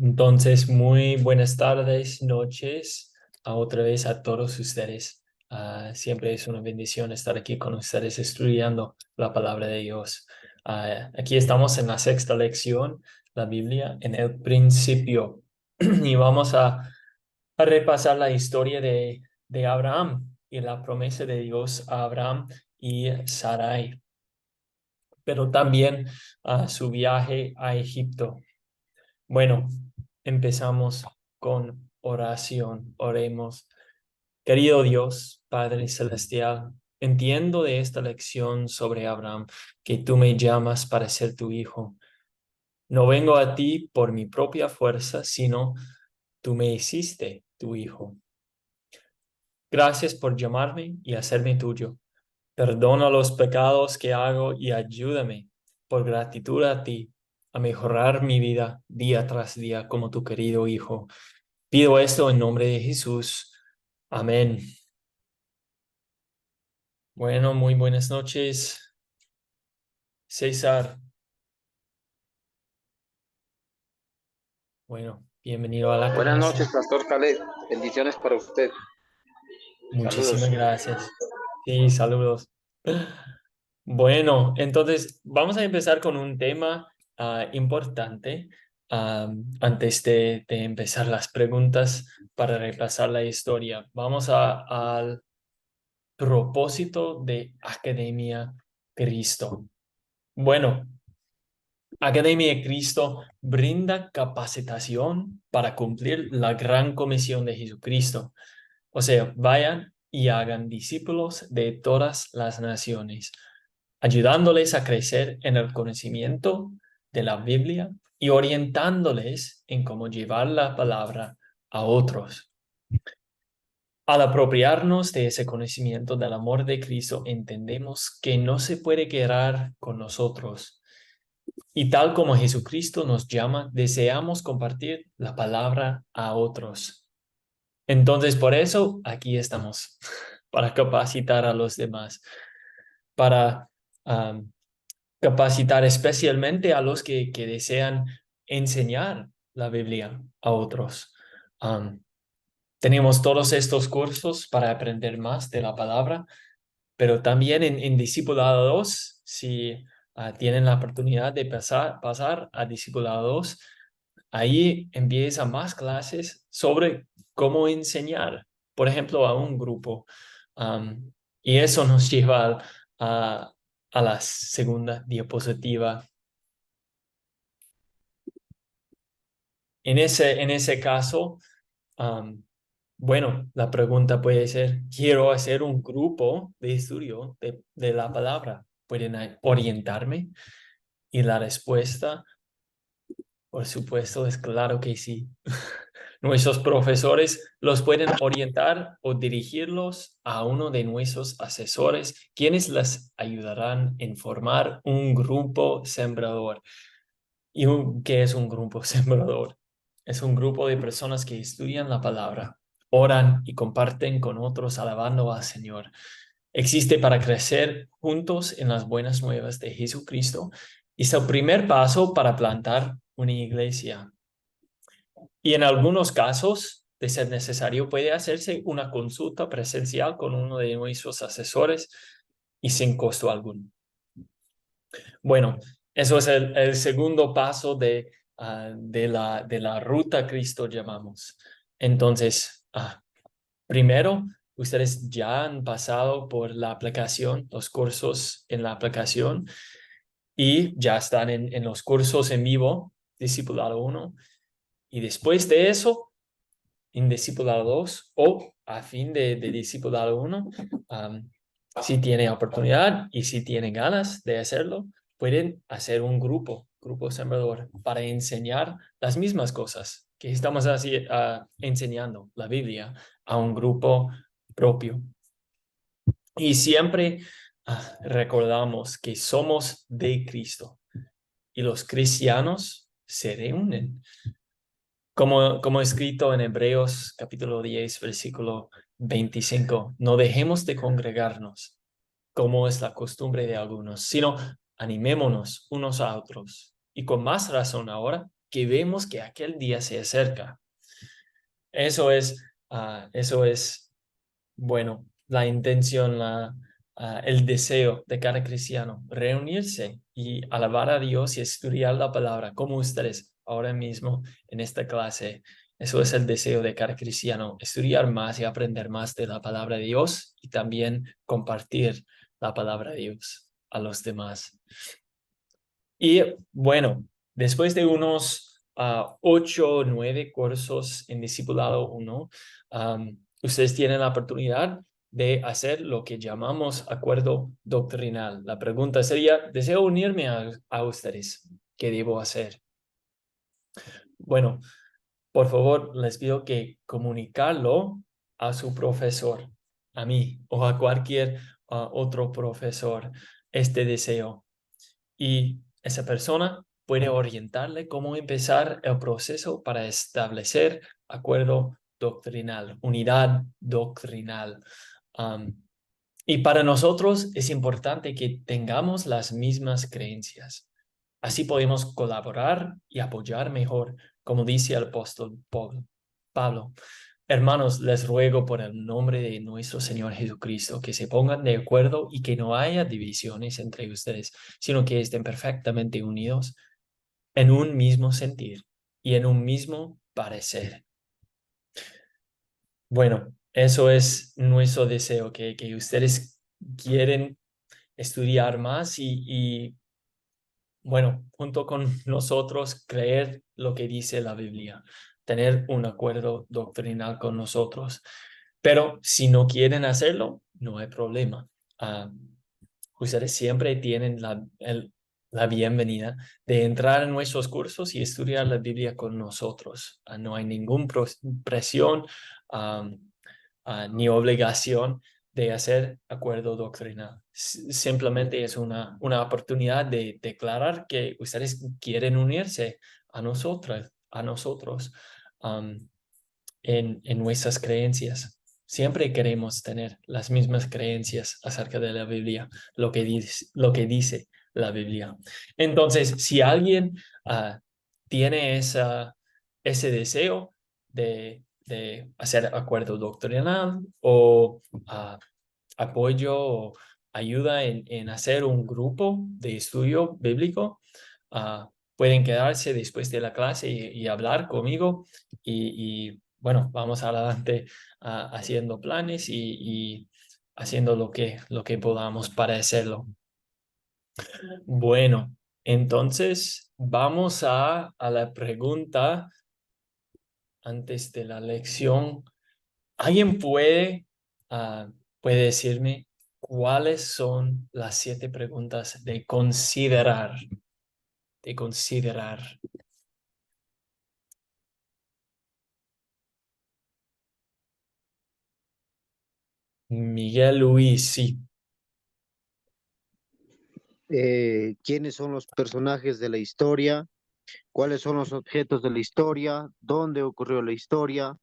Entonces, muy buenas tardes, noches, otra vez a todos ustedes. Siempre es una bendición estar aquí con ustedes estudiando la palabra de Dios. Aquí estamos en la sexta lección, la Biblia, en el principio. Y vamos a repasar la historia de Abraham y la promesa de Dios a Abraham y Sarai, pero también su viaje a Egipto. Bueno, empezamos con oración. Oremos. Querido Dios, Padre Celestial, entiendo de esta lección sobre Abraham que tú me llamas para ser tu hijo. No vengo a ti por mi propia fuerza, sino tú me hiciste tu hijo. Gracias por llamarme y hacerme tuyo. Perdona los pecados que hago y ayúdame, por gratitud a ti, a mejorar mi vida día tras día como tu querido hijo. Pido esto en nombre de Jesús. Amén. Bueno, muy buenas noches, César. Bueno, bienvenido a la Buenas casa. noches, Pastor Caleb. Bendiciones para usted. Muchísimas Saludos. gracias. Sí, saludos. Bueno, entonces vamos a empezar con un tema importante antes de empezar las preguntas para repasar la historia. Vamos al propósito de Academia Cristo. Bueno, Academia de Cristo brinda capacitación para cumplir la gran comisión de Jesucristo. O sea, vayan y hagan discípulos de todas las naciones, ayudándoles a crecer en el conocimiento de la Biblia y orientándoles en cómo llevar la palabra a otros. Al apropiarnos de ese conocimiento del amor de Cristo, entendemos que no se puede quedar con nosotros. Y tal como Jesucristo nos llama, deseamos compartir la palabra a otros. Entonces, por eso aquí estamos, para capacitar a los demás, para um, capacitar especialmente a los que desean enseñar la Biblia a otros. Um, Tenemos todos estos cursos para aprender más de la palabra, pero también en Discipulado 2, si tienen la oportunidad de pasar a Discipulado 2, ahí empiezan más clases sobre cómo enseñar, por ejemplo, a un grupo. Um, y eso nos lleva a, a la segunda diapositiva. En ese caso, um, bueno, la pregunta puede ser, quiero hacer un grupo de estudio de la palabra. ¿Pueden orientarme? Y la respuesta, por supuesto, es claro que sí. Nuestros profesores los pueden orientar o dirigirlos a uno de nuestros asesores, quienes les ayudarán en formar un grupo sembrador. ¿Qué es un grupo sembrador? Es un grupo de personas que estudian la palabra, oran y comparten con otros alabando al Señor. Existe para crecer juntos en las buenas nuevas de Jesucristo y es el primer paso para plantar una iglesia. Y en algunos casos, de ser necesario, puede hacerse una consulta presencial con uno de nuestros asesores y sin costo alguno. Bueno, eso es el segundo paso de la ruta Cristo llamamos. Entonces, primero, ustedes ya han pasado por la aplicación, los cursos en la aplicación y ya están en los cursos en vivo, Discipulado 1. Y después de eso, en Discipulado 2 o a fin de Discipulado 1, si tiene oportunidad y si tiene ganas de hacerlo, pueden hacer un grupo sembrador, para enseñar las mismas cosas que estamos enseñando, la Biblia, a un grupo propio. Y siempre recordamos que somos de Cristo y los cristianos se reúnen. Como escrito en Hebreos capítulo 10, versículo 25, no dejemos de congregarnos, como es la costumbre de algunos, sino animémonos unos a otros. Y con más razón ahora que vemos que aquel día se acerca. Eso es, bueno, la intención, el deseo de cada cristiano, reunirse y alabar a Dios y estudiar la palabra, como ustedes ahora mismo en esta clase. Eso es el deseo de cada cristiano, estudiar más y aprender más de la palabra de Dios y también compartir la palabra de Dios a los demás. Y bueno, después de unos 8 o 9 cursos en Discipulado 1, ustedes tienen la oportunidad de hacer lo que llamamos acuerdo doctrinal. La pregunta sería, ¿deseo unirme a ustedes? ¿Qué debo hacer? Bueno, por favor, les pido que comunicarlo a su profesor, a mí o a cualquier otro profesor, este deseo. Y esa persona puede orientarle cómo empezar el proceso para establecer acuerdo doctrinal, unidad doctrinal. Y para nosotros es importante que tengamos las mismas creencias. Así podemos colaborar y apoyar mejor, como dice el apóstol Pablo. Hermanos, les ruego por el nombre de nuestro Señor Jesucristo que se pongan de acuerdo y que no haya divisiones entre ustedes, sino que estén perfectamente unidos en un mismo sentir y en un mismo parecer. Bueno, eso es nuestro deseo, que ustedes quieren estudiar más y, bueno, junto con nosotros, creer lo que dice la Biblia, tener un acuerdo doctrinal con nosotros. Pero si no quieren hacerlo, no hay problema. Ah, Ustedes siempre tienen la bienvenida de entrar en nuestros cursos y estudiar la Biblia con nosotros. No hay ninguna presión ni obligación de hacer acuerdo doctrinal. Simplemente es una oportunidad de declarar que ustedes quieren unirse a nosotros en nuestras creencias. Siempre queremos tener las mismas creencias acerca de la Biblia, lo que dice la Biblia. Entonces, si alguien tiene ese deseo de hacer acuerdo doctrinal o apoyo o ayuda en hacer un grupo de estudio bíblico, pueden quedarse después de la clase y hablar conmigo bueno, vamos adelante haciendo planes y haciendo lo que podamos para hacerlo. Bueno, entonces vamos a la pregunta antes de la lección. ¿Alguien puede decirme cuáles son las 7 preguntas de considerar? De considerar. Miguel Luis, sí. ¿Quiénes son los personajes de la historia? ¿Cuáles son los objetos de la historia? ¿Dónde ocurrió la historia?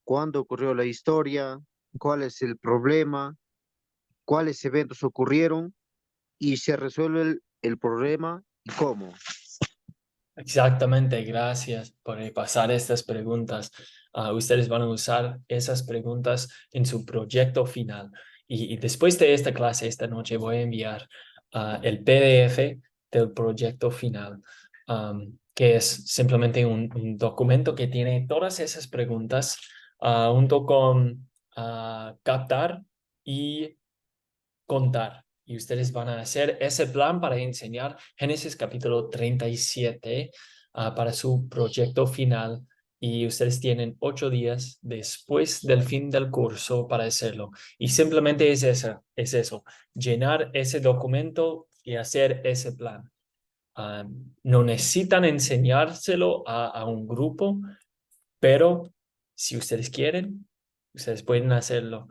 ¿Cuándo ocurrió la historia? ¿Cuál es el problema? ¿Cuáles eventos ocurrieron? ¿Y se resuelve el problema? ¿Y cómo? Exactamente, gracias por pasar estas preguntas. Ustedes van a usar esas preguntas en su proyecto final. Y después de esta clase, esta noche, voy a enviar el PDF del proyecto final, que es simplemente un documento que tiene todas esas preguntas junto con captar y contar. Y ustedes van a hacer ese plan para enseñar Génesis capítulo 37 para su proyecto final. Y ustedes tienen 8 días después del fin del curso para hacerlo. Y simplemente es eso, llenar ese documento y hacer ese plan. No necesitan enseñárselo a un grupo, pero si ustedes quieren, ustedes pueden hacerlo.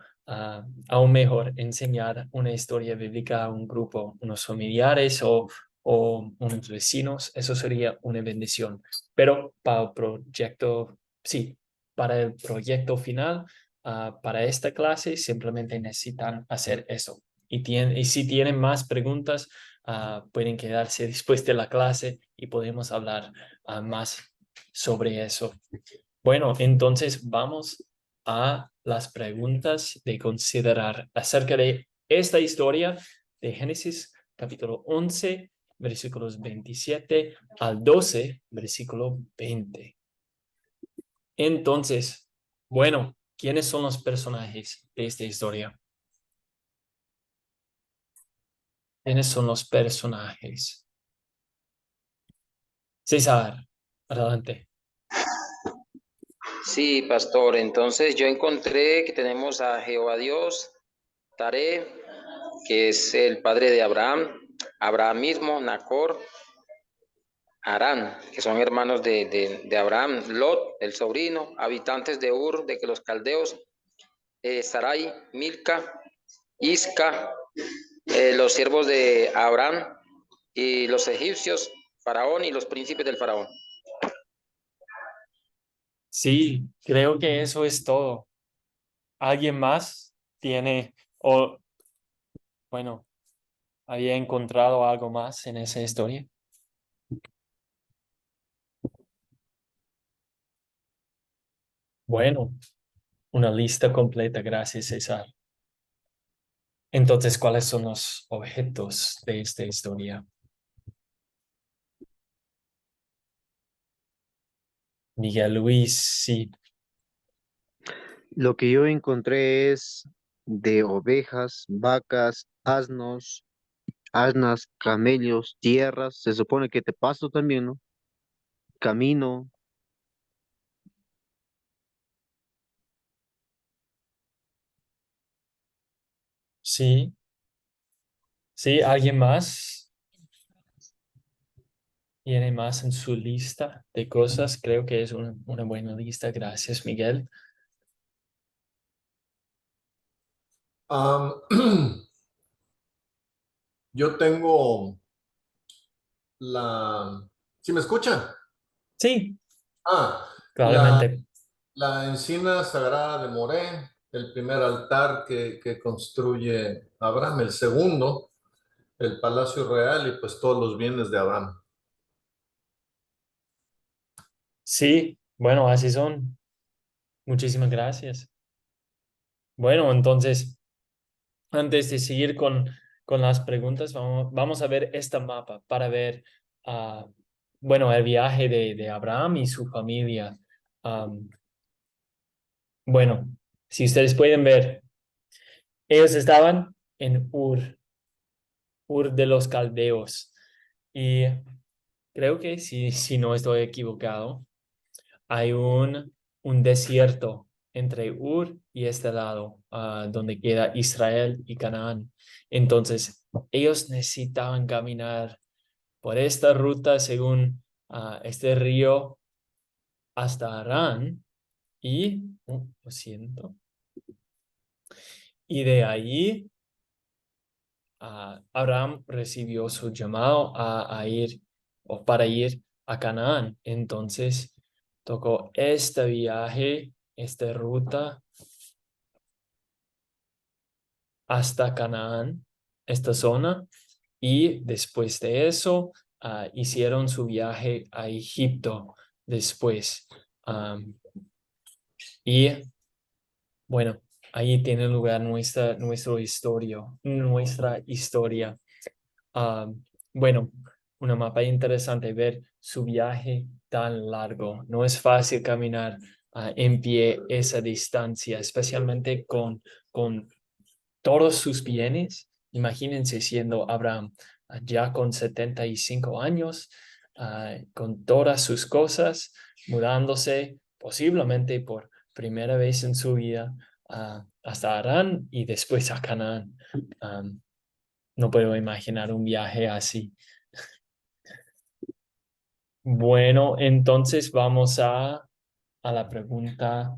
Aún mejor, enseñar una historia bíblica a un grupo, unos familiares o unos vecinos, eso sería una bendición. Pero para el proyecto, sí, para el proyecto final, para esta clase, simplemente necesitan hacer eso. Y si tienen más preguntas, pueden quedarse después de la clase y podemos hablar más sobre eso. Bueno, entonces vamos a las preguntas de considerar acerca de esta historia de Génesis capítulo 11, versículos 27 al 12, versículo 20. Entonces, bueno, ¿quiénes son los personajes de esta historia? ¿Quiénes son los personajes? César, adelante. Sí, pastor. Entonces yo encontré que tenemos a Jehová Dios, Taré, que es el padre de Abraham, Abraham mismo, Nacor, Harán, que son hermanos de Abraham, Lot, el sobrino, habitantes de Ur, de que los caldeos, Sarai, Milca, Isca, los siervos de Abraham y los egipcios, Faraón y los príncipes del Faraón. Sí, creo que eso es todo. ¿Alguien más tiene o, bueno, había encontrado algo más en esa historia? Bueno, una lista completa, gracias, César. Entonces, ¿cuáles son los objetos de esta historia? Miguel Luis, sí. Lo que yo encontré es de ovejas, vacas, asnas, camellos, tierras. Se supone que te pasto también, ¿no? Camino. Sí, sí, ¿alguien más tiene más en su lista de cosas? Creo que es una buena lista. Gracias, Miguel. Am, yo tengo la... ¿Sí me escuchan? Sí, Ah, la, probablemente. la encina sagrada de Moré, el primer altar que construye Abraham, el segundo, el palacio real y pues todos los bienes de Abraham. Sí, bueno, así son. Muchísimas gracias. Bueno, entonces, antes de seguir con las preguntas, vamos a ver este mapa para ver, bueno, el viaje de Abraham y su familia. Am, bueno, si ustedes pueden ver, ellos estaban en Ur de los Caldeos. Y creo que si no estoy equivocado, hay un desierto entre Ur y este lado, donde queda Israel y Canaán. Entonces, ellos necesitaban caminar por esta ruta según este río hasta Arán y, lo siento, y de ahí Abraham recibió su llamado a ir o para ir a Canaán. Entonces, tocó este viaje, esta ruta hasta Canaán, esta zona, y después de eso hicieron su viaje a Egipto después. Y bueno, ahí tiene lugar nuestra historia. Bueno, una mapa interesante ver su viaje tan largo. No es fácil caminar en pie esa distancia, especialmente con todos sus bienes. Imagínense siendo Abraham ya con 75 años, con todas sus cosas, mudándose posiblemente por primera vez en su vida hasta Arán y después a Canaán. No puedo imaginar un viaje así. Bueno, entonces vamos a la pregunta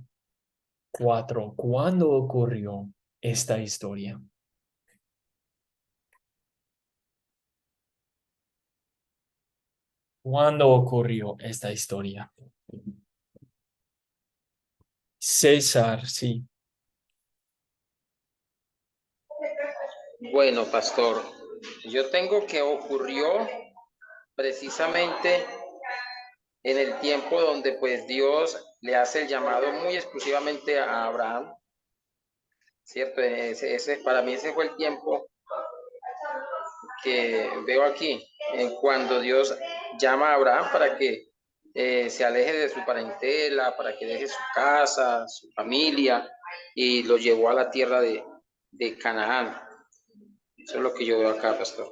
4. ¿Cuándo ocurrió esta historia? ¿Cuándo ocurrió esta historia? César, sí. Bueno, pastor, yo tengo que ocurrió precisamente en el tiempo donde pues Dios le hace el llamado muy exclusivamente a Abraham, ¿cierto? Para mí ese fue el tiempo que veo aquí, cuando Dios llama a Abraham para que se aleje de su parentela, para que deje su casa, su familia, y lo llevó a la tierra de Canaán. Eso es lo que yo veo acá, pastor.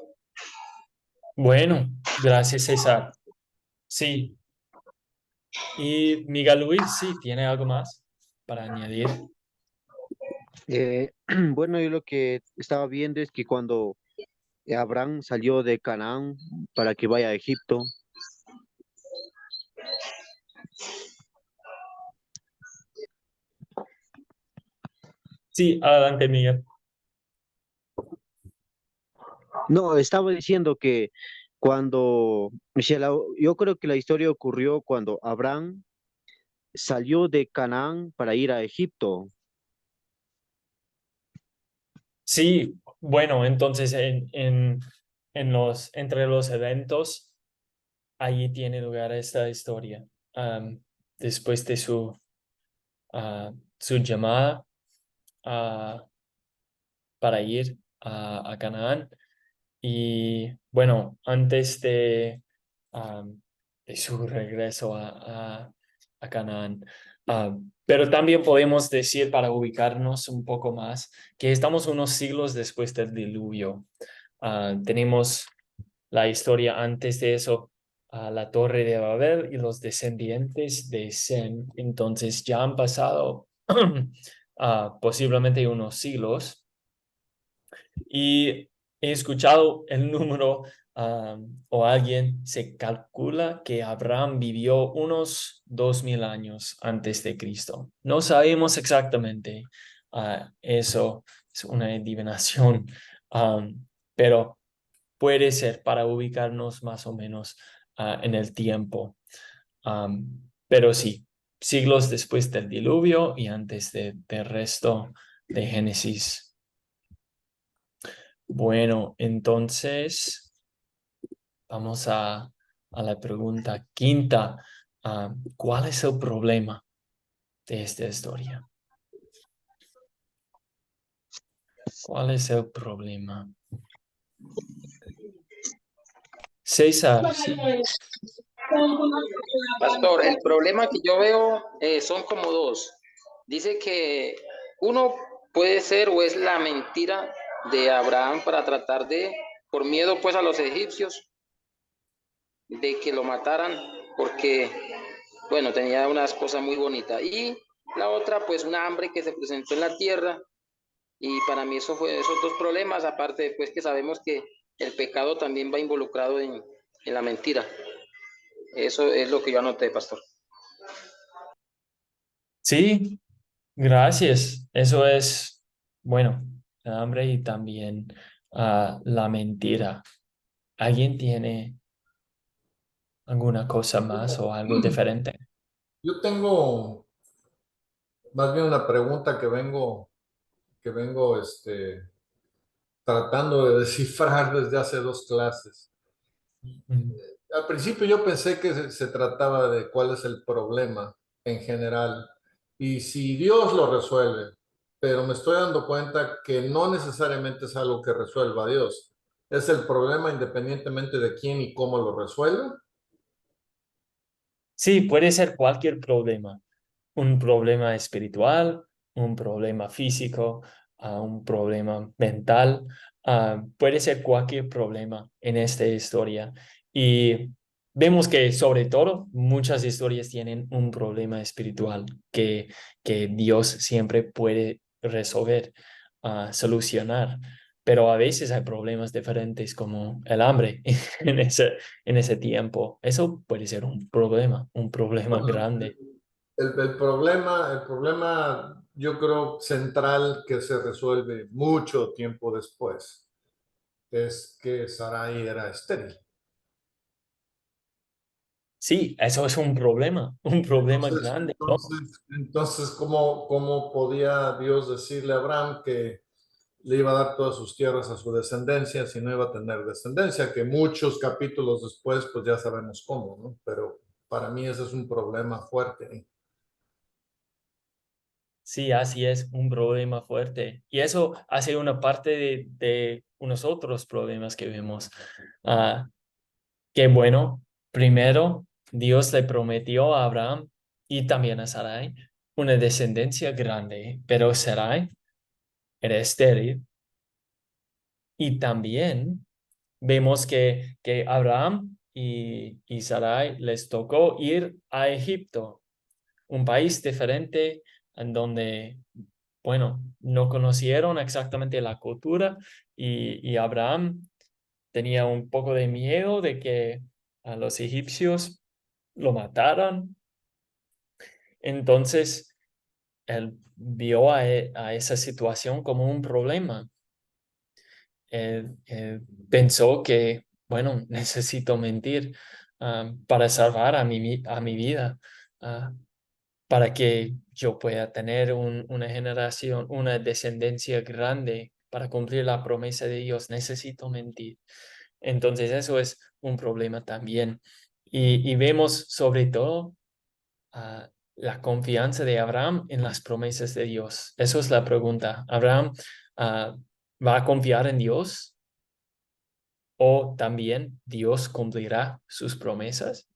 Bueno, gracias, César. Sí. Y Miguel Luis, sí, ¿tiene algo más para añadir? Bueno, yo lo que estaba viendo es que cuando Abraham salió de Canaán para que vaya a Egipto, Sí, adelante, Miguel. no, estaba diciendo que cuando, yo creo que la historia ocurrió cuando Abraham salió de Canaán para ir a Egipto. Sí, bueno, entonces entre los eventos, allí tiene lugar esta historia. Después de su llamada ah, para ir a Canaán. Y bueno, antes de su regreso a Canaán. Pero también podemos decir, para ubicarnos un poco más, que estamos unos siglos después del diluvio. Tenemos la historia antes de eso, la Torre de Babel y los descendientes de Sem. Entonces ya han pasado posiblemente unos siglos. Y he escuchado el número, o alguien se calcula que Abraham vivió unos 2000 años antes de Cristo. No sabemos exactamente, eso es una adivinación, pero puede ser para ubicarnos más o menos en el tiempo. Pero sí, siglos después del diluvio y antes del resto de Génesis. Bueno, entonces vamos a la pregunta quinta. ¿Cuál es el problema de esta historia? ¿Cuál es el problema? César, sí. Pastor, el problema que yo veo son como dos. Dice que uno puede ser o es la mentira de Abraham para tratar de, por miedo pues a los egipcios, de que lo mataran porque, bueno, tenía una esposa muy bonita. Y la otra, pues una hambre que se presentó en la tierra. Y para mí eso fue esos dos problemas, aparte pues que sabemos que el pecado también va involucrado en la mentira. Eso es lo que yo anoté, pastor. Sí, gracias. Eso es, bueno, el hambre y también la mentira. ¿Alguien tiene alguna cosa más o algo diferente? Yo tengo más bien una pregunta tratando de descifrar desde hace dos clases. Mm. Al principio yo pensé que se trataba de cuál es el problema en general y si Dios lo resuelve, pero me estoy dando cuenta que no necesariamente es algo que resuelva Dios. Es el problema independientemente de quién y cómo lo resuelva. Sí, puede ser cualquier problema. Un problema espiritual, un problema físico, un problema mental, puede ser cualquier problema en esta historia. Y vemos que sobre todo muchas historias tienen un problema espiritual que Dios siempre puede resolver, solucionar. Pero a veces hay problemas diferentes como el hambre en ese tiempo. Eso puede ser un problema Bueno, grande. el problema yo creo central que se resuelve mucho tiempo después es que Sarai era estéril. Sí, eso es un problema Entonces, grande, ¿no? entonces, entonces ¿cómo podía Dios decirle a Abraham que le iba a dar todas sus tierras a su descendencia si no iba a tener descendencia? Que muchos capítulos después, pues ya sabemos cómo, ¿no? Pero Para mí ese es un problema fuerte. Sí, así es, un problema fuerte. Y eso hace una parte de unos otros problemas que vemos. Ah, que bueno, primero Dios le prometió a Abraham y también a Sarai una descendencia grande, pero Sarai era estéril. Y también vemos que Abraham y Sarai les tocó ir a Egipto, un país diferente en donde, bueno, no conocieron exactamente la cultura y Abraham tenía un poco de miedo de que a los egipcios lo mataran. Entonces, él vio a esa situación como un problema. Él pensó que, bueno, necesito mentir para salvar a mi vida, ah, para que yo pueda tener una generación, una descendencia grande, para cumplir la promesa de Dios. Necesito mentir. Entonces, eso es un problema también. Y vemos sobre todo la confianza de Abraham en las promesas de Dios. Eso es la pregunta. ¿Abraham va a confiar en Dios o también Dios cumplirá sus promesas?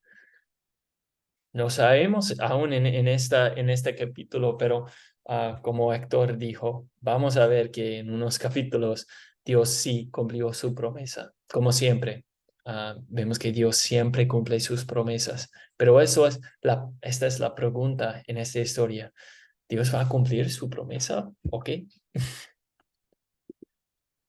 No sabemos aún en este capítulo, pero como Héctor dijo, vamos a ver que en unos capítulos Dios sí cumplió su promesa, como siempre. Vemos que Dios siempre cumple sus promesas, pero esta es la pregunta en esta historia. ¿Dios va a cumplir su promesa? ¿Ok?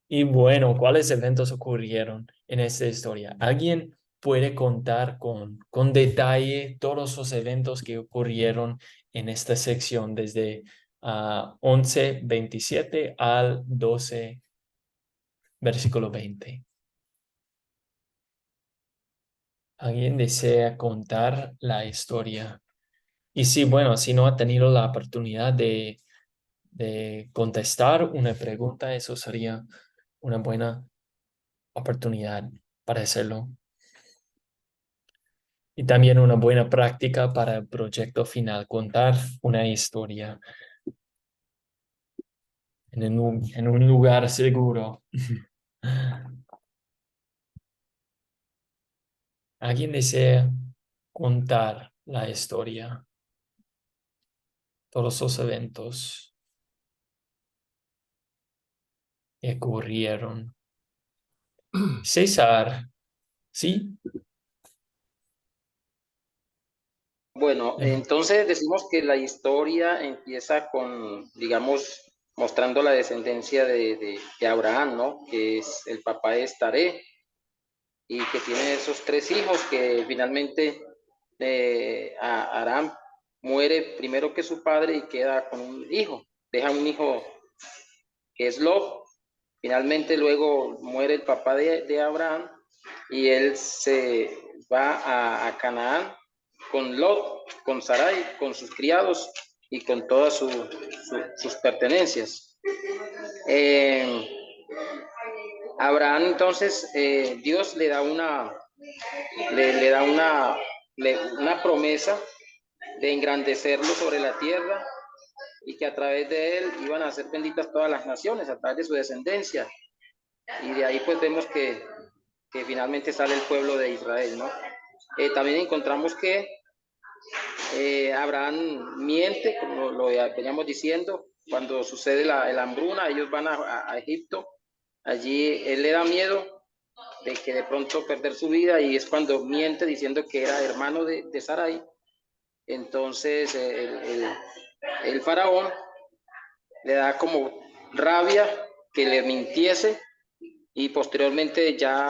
Y bueno, ¿cuáles eventos ocurrieron en esta historia? ¿Alguien puede contar con detalle todos los eventos que ocurrieron en esta sección desde 11:27 al 12, versículo 20? ¿Alguien desea contar la historia? Y sí, bueno, si no ha tenido la oportunidad de contestar una pregunta, eso sería una buena oportunidad para hacerlo. Y también una buena práctica para el proyecto final, contar una historia en un lugar seguro. ¿Alguien desea contar la historia? Todos los eventos que ocurrieron. César, ¿sí? Bueno, entonces decimos que la historia empieza con, digamos, mostrando la descendencia de Abraham, ¿no? Que es el papá de Taré y que tiene esos tres hijos que finalmente Aram muere primero que su padre y queda con un hijo. Deja un hijo que es Lot. Finalmente luego muere el papá de Abraham y él se va a Canaán con Lot, con Sarai, con sus criados y con todas sus pertenencias. Abraham entonces Dios le da le da una promesa de engrandecerlo sobre la tierra y que a través de él iban a ser benditas todas las naciones, a través de su descendencia. Y de ahí pues vemos que finalmente sale el pueblo de Israel, ¿no? También encontramos que Abraham miente, como lo veníamos diciendo, cuando sucede la hambruna, ellos van a Egipto, allí él le da miedo de que de pronto perder su vida y es cuando miente diciendo que era hermano de Sarai. Entonces el faraón le da como rabia que le mintiese y posteriormente ya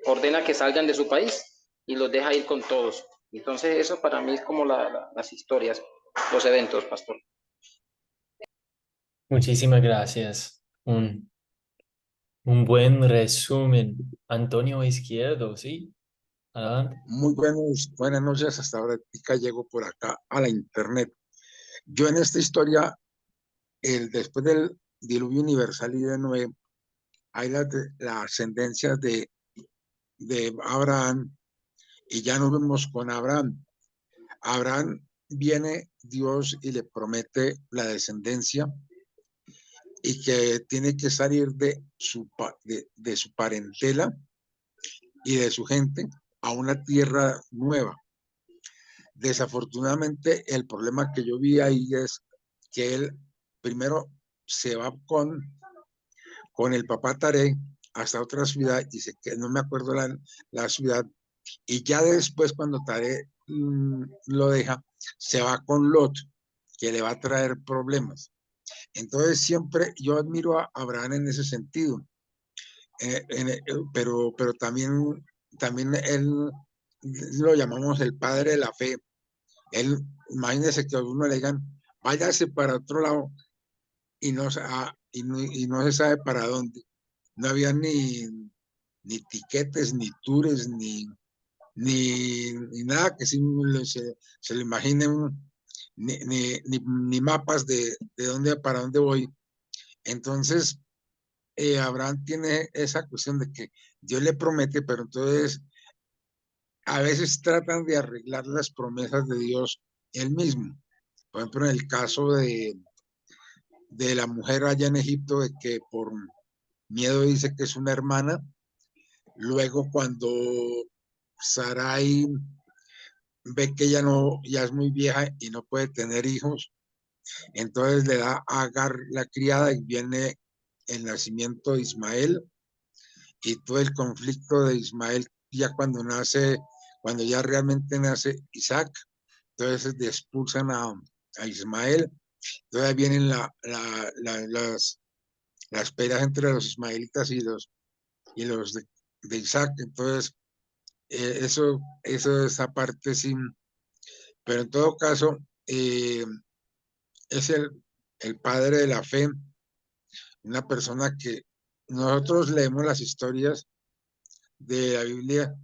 ordena que salgan de su país y los deja ir con todos. Entonces eso para mí es como las historias, los eventos, pastor. Muchísimas gracias. Un buen resumen. Antonio Izquierdo, ¿sí? Adelante. Muy buenas noches, hasta ahora llego por acá a la internet. Yo en esta historia, después del diluvio universal y de Noé, hay la ascendencia de Abraham Y ya nos vemos con Abraham. Abraham viene Dios y le promete la descendencia y que tiene que salir de su parentela y de su gente a una tierra nueva. Desafortunadamente, el problema que yo vi ahí es que él primero se va con el papá Taré hasta otra ciudad, dice que no me acuerdo la ciudad, y ya después cuando Taré lo deja, se va con Lot, que le va a traer problemas. Entonces siempre yo admiro a Abraham en ese sentido, pero también él lo llamamos el padre de la fe. Él, imagínese que a uno le digan, váyase para otro lado y no se sabe para dónde. No había ni tiquetes, ni tours, ni nada que se le imagine uno, ni mapas de dónde para dónde voy. Entonces, Abraham tiene esa cuestión de que Dios le promete, pero entonces a veces tratan de arreglar las promesas de Dios él mismo. Por ejemplo, en el caso de la mujer allá en Egipto, de que por miedo dice que es una hermana, luego cuando Sarai ve que ya es muy vieja y no puede tener hijos, entonces le da a Agar la criada y viene el nacimiento de Ismael y todo el conflicto de Ismael ya cuando ya realmente nace Isaac, entonces le expulsan a Ismael, entonces vienen las peleas entre los ismaelitas y los de Isaac, entonces esa parte sí, pero en todo caso es el padre de la fe, una persona que nosotros leemos las historias de la Biblia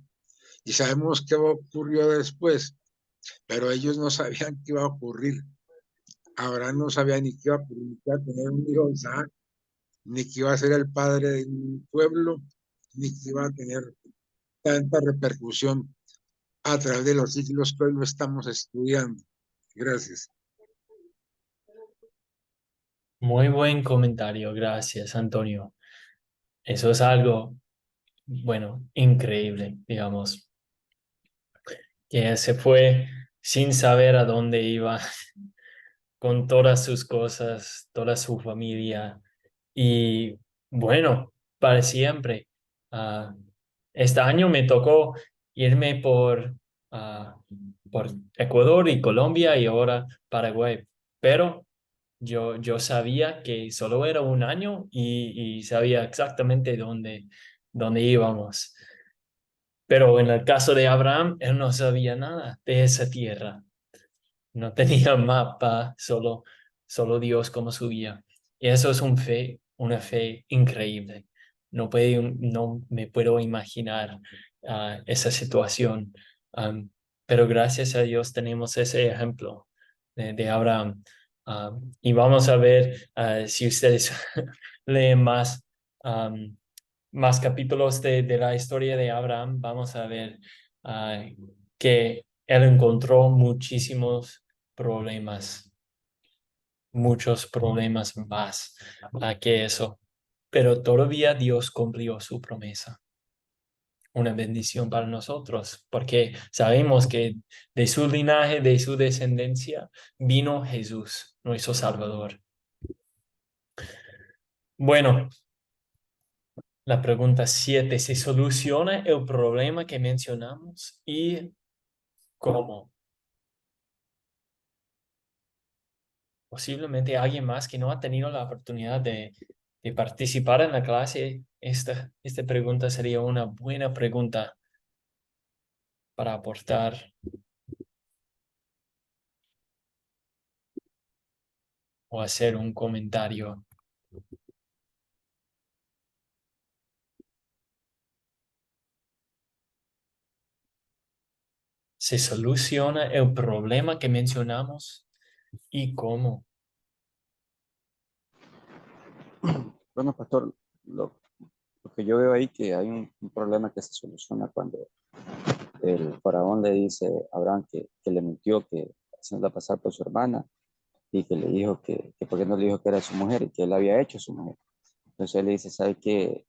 y sabemos qué ocurrió después, pero ellos no sabían qué iba a ocurrir. Abraham no sabía ni qué iba a ocurrir, ni qué iba a tener un hijo Isaac, ni que iba a ser el padre de un pueblo, ni que iba a tener tanta repercusión a través de los siglos que hoy lo estamos estudiando. Gracias. Muy buen comentario, gracias, Antonio. Eso es algo, bueno, increíble, digamos, que se fue sin saber a dónde iba, con todas sus cosas, toda su familia, y bueno, para siempre. Ah, este año me tocó irme ah, por Ecuador y Colombia y ahora Paraguay, pero yo sabía que solo era un año y sabía exactamente dónde íbamos. Pero en el caso de Abraham, él no sabía nada de esa tierra. No tenía mapa, solo Dios como su guía. Y eso es una fe increíble. No me puedo imaginar esa situación. Pero gracias a Dios tenemos ese ejemplo de Abraham. Y vamos a ver si ustedes leen más capítulos de la historia de Abraham, vamos a ver ah, que él encontró muchos problemas más que eso, pero todavía Dios cumplió su promesa. Una bendición para nosotros, porque sabemos que de su linaje, de su descendencia, vino Jesús, nuestro Salvador. Bueno, la pregunta 7, ¿se soluciona el problema que mencionamos y cómo? Posiblemente alguien más que no ha tenido la oportunidad de participar en la clase, esta pregunta sería una buena pregunta para aportar o hacer un comentario. ¿Se soluciona el problema que mencionamos y cómo? Bueno, pastor, lo que yo veo ahí que hay un problema que se soluciona el faraón le dice a Abraham que le mintió, que haciéndola pasar por su hermana y que le dijo que por qué no le dijo que era su mujer y que él había hecho su mujer. Entonces él le dice, ¿sabes qué?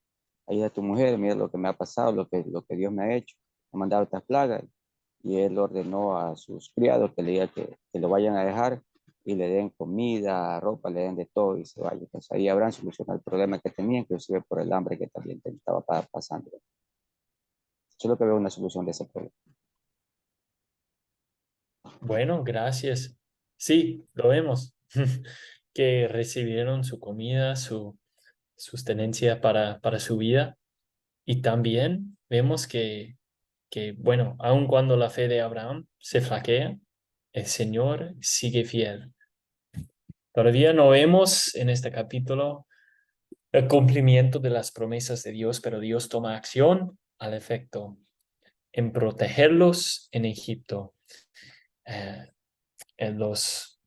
Ahí es tu mujer, mira lo que me ha pasado, lo que Dios me ha hecho. Me ha mandado estas plagas. Y él ordenó a sus criados que le diga que lo vayan a dejar y le den comida, ropa, le den de todo y se vaya. Entonces ahí Abraham solucionó el problema que tenía, inclusive por el hambre que también estaba pasando. Solo que veo una solución de ese problema. Bueno, gracias. Sí, lo vemos. Que recibieron su comida, su sustenencia para su vida. Y también vemos bueno, aun cuando la fe de Abraham se flaquea, el Señor sigue fiel. Todavía no vemos en este capítulo el cumplimiento de las promesas de Dios, pero Dios toma acción al efecto en protegerlos en Egipto. Eh, Él los,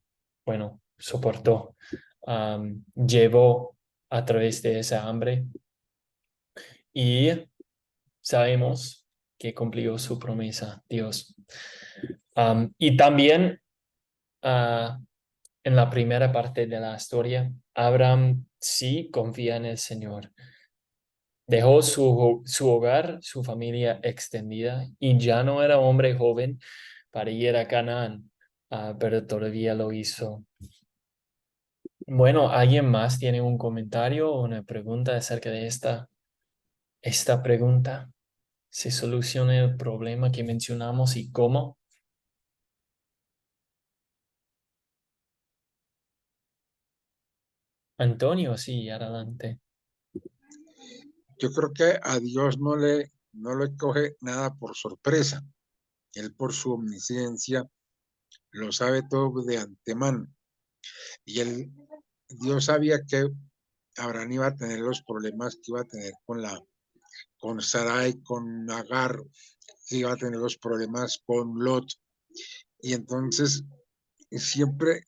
bueno, soportó, llevó a través de esa hambre y sabemos que cumplió su promesa, Dios. Y también en la primera parte de la historia, Abraham sí confía en el Señor. Dejó su hogar, su familia extendida y ya no era hombre joven para ir a Canaán, pero todavía lo hizo. Bueno, ¿alguien más tiene un comentario o una pregunta acerca de esta pregunta? ¿Se soluciona el problema que mencionamos y cómo? Antonio, sí, adelante. Yo creo que a Dios no le coge nada por sorpresa. Él por su omnisciencia lo sabe todo de antemano. Y Dios sabía que Abraham iba a tener los problemas que iba a tener con Sarai, con Agar, que iba a tener los problemas con Lot. Y entonces siempre,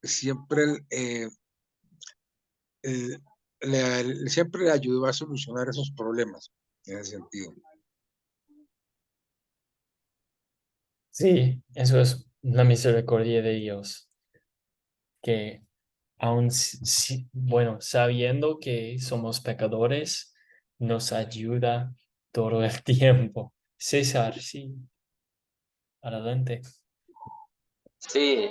siempre, eh, siempre le ayudó a solucionar esos problemas en ese sentido. Sí, eso es la misericordia de Dios, que aun bueno, sabiendo que somos pecadores, nos ayuda todo el tiempo. César, sí, adelante. Sí,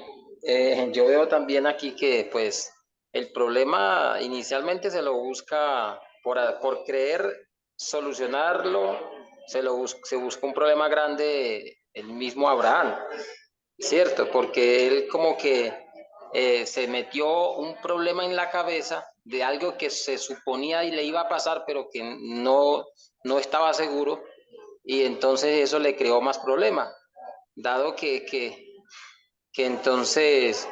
yo veo también aquí que pues el problema inicialmente se lo busca por creer solucionarlo, se busca un problema grande el mismo Abraham, ¿cierto? Porque él como que se metió un problema en la cabeza de algo que se suponía y le iba a pasar, pero que no estaba seguro, y entonces eso le creó más problemas, dado que entonces,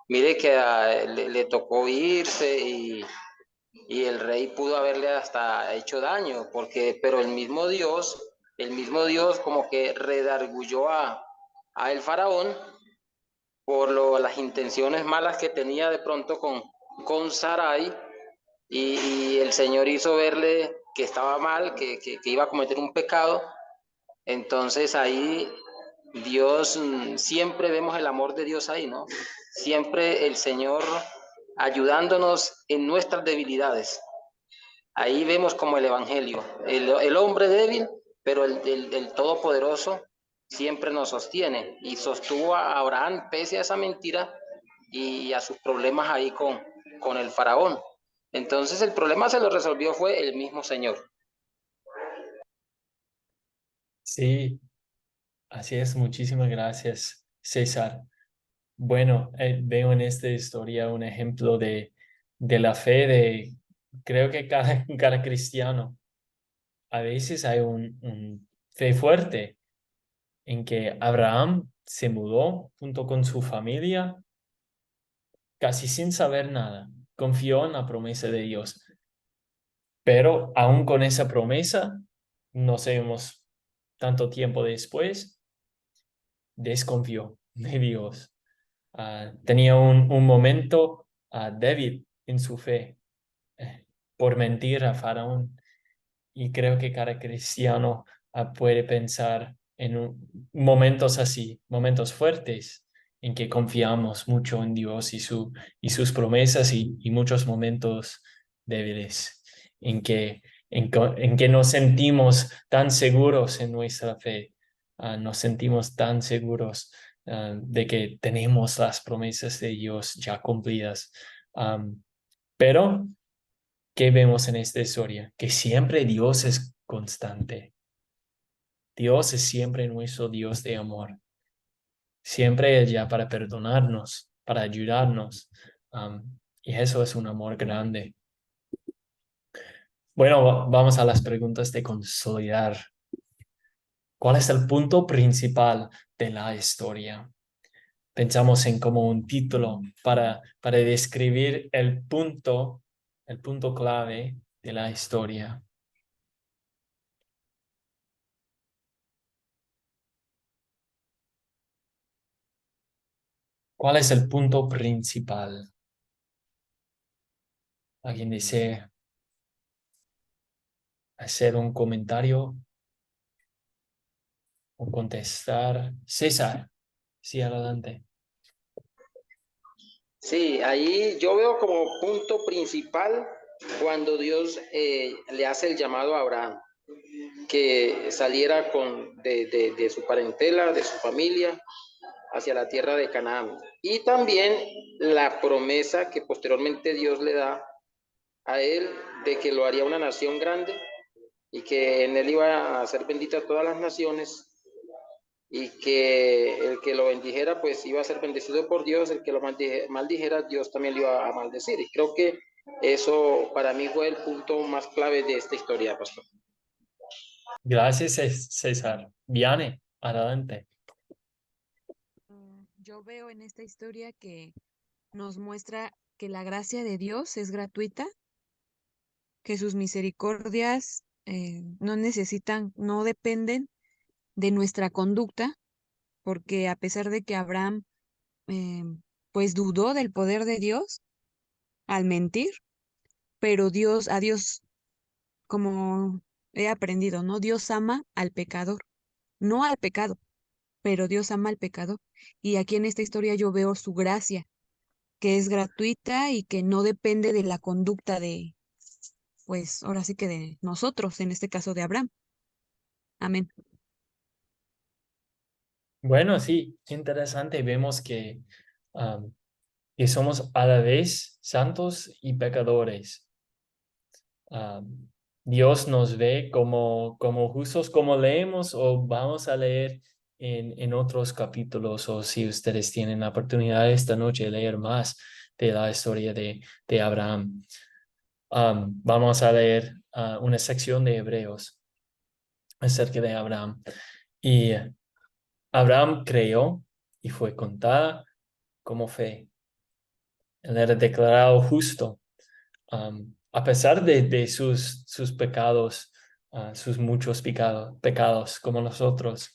mire que le tocó irse y el rey pudo haberle hasta hecho daño, pero el mismo Dios como que redargulló a el faraón por las intenciones malas que tenía de pronto con Sarai, y el Señor hizo verle que estaba mal, que iba a cometer un pecado. Entonces ahí Dios, siempre vemos el amor de Dios ahí, ¿no? Siempre el Señor ayudándonos en nuestras debilidades. Ahí vemos como el Evangelio, el hombre débil, pero el Todopoderoso siempre nos sostiene y sostuvo a Abraham pese a esa mentira y a sus problemas ahí con el faraón. Entonces el problema se lo resolvió fue el mismo Señor. Sí, así es. Muchísimas gracias, César. Bueno, veo en esta historia un ejemplo de la fe de, creo que cada cristiano. A veces hay un fe fuerte en que Abraham se mudó junto con su familia casi sin saber nada. Confió en la promesa de Dios. Pero aún con esa promesa, no sabemos tanto tiempo después, desconfió de Dios. Tenía un momento débil en su fe por mentir a Faraón. Y creo que cada cristiano puede pensar momentos así, momentos fuertes en que confiamos mucho en Dios y sus promesas y muchos momentos débiles en que nos sentimos tan seguros en nuestra fe, nos sentimos tan seguros de que tenemos las promesas de Dios ya cumplidas. Pero, ¿qué vemos en esta historia? Que siempre Dios es constante. Dios es siempre nuestro Dios de amor. Siempre allá para perdonarnos, para ayudarnos. Y eso es un amor grande. Bueno, vamos a las preguntas de consolidar. ¿Cuál es el punto principal de la historia? Pensamos en como un título para describir el punto clave de la historia. ¿Cuál es el punto principal? ¿Alguien desea hacer un comentario o contestar? César, sí, adelante. Sí, ahí yo veo como punto principal cuando Dios le hace el llamado a Abraham, que saliera de su parentela, de su familia, hacia la tierra de Canaán. Y también la promesa que posteriormente Dios le da a él de que lo haría una nación grande y que en él iba a ser bendita todas las naciones y que el que lo bendijera pues iba a ser bendecido por Dios, el que lo maldijera Dios también lo iba a maldecir. Y creo que eso para mí fue el punto más clave de esta historia, pastor. Gracias, César. Viane, adelante. Yo veo en esta historia que nos muestra que la gracia de Dios es gratuita, que sus misericordias no necesitan, no dependen de nuestra conducta, porque a pesar de que Abraham eh, pues dudó del poder de Dios al mentir, pero a Dios, como he aprendido, ¿no? Dios ama al pecador, no al pecado, pero Dios ama al pecador. Y aquí en esta historia yo veo su gracia, que es gratuita y que no depende de la conducta de, pues ahora sí que de nosotros, en este caso de Abraham. Amén. Bueno, sí, interesante. Vemos que somos a la vez santos y pecadores. Dios nos ve como justos, como leemos o vamos a leer en otros capítulos, o si ustedes tienen la oportunidad esta noche de leer más de la historia de Abraham. Vamos a leer una sección de Hebreos acerca de Abraham. Y Abraham creyó y fue contada como fe. Él era declarado justo, a pesar de sus pecados, sus muchos pecados como nosotros.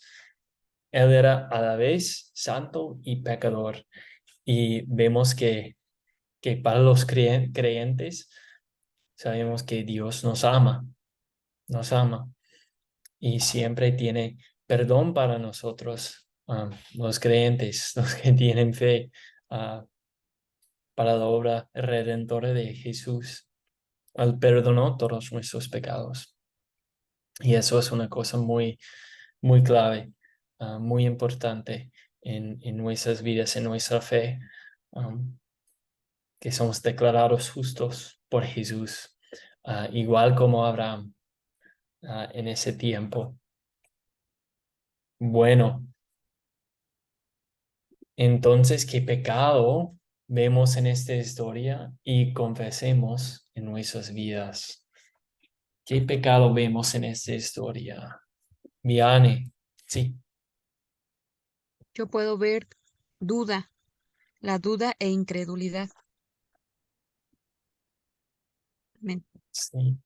Él era a la vez santo y pecador. Y vemos que para los creyentes sabemos que Dios nos ama y siempre tiene perdón para nosotros, los creyentes, los que tienen fe, para la obra redentora de Jesús. Él perdonó todos nuestros pecados. Y eso es una cosa muy clave, muy importante en nuestras vidas, en nuestra fe, que somos declarados justos por Jesús, igual como Abraham en ese tiempo. Bueno, entonces, ¿qué pecado vemos en esta historia y confesemos en nuestras vidas? ¿Qué pecado vemos en esta historia? Viane, sí, Yo puedo ver duda, la duda e incredulidad. Amén. sí.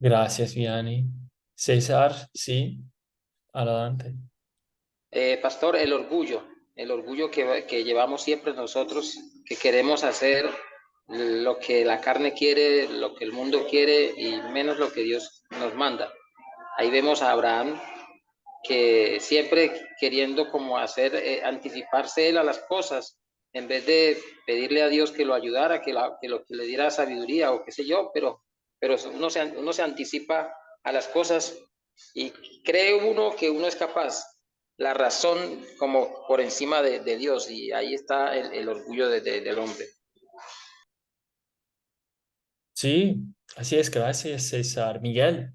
Gracias, Viane. César, sí, adelante. Pastor, el orgullo que llevamos siempre nosotros, que queremos hacer lo que la carne quiere, lo que el mundo quiere y menos lo que Dios nos manda. Ahí vemos a Abraham que siempre queriendo como hacer, anticiparse él a las cosas, en vez de pedirle a Dios que lo ayudara, que le diera sabiduría o qué sé yo, pero uno se anticipa a las cosas y cree uno que uno es capaz, la razón como por encima de Dios, y ahí está el orgullo del hombre. Sí, así es, gracias, César. Miguel.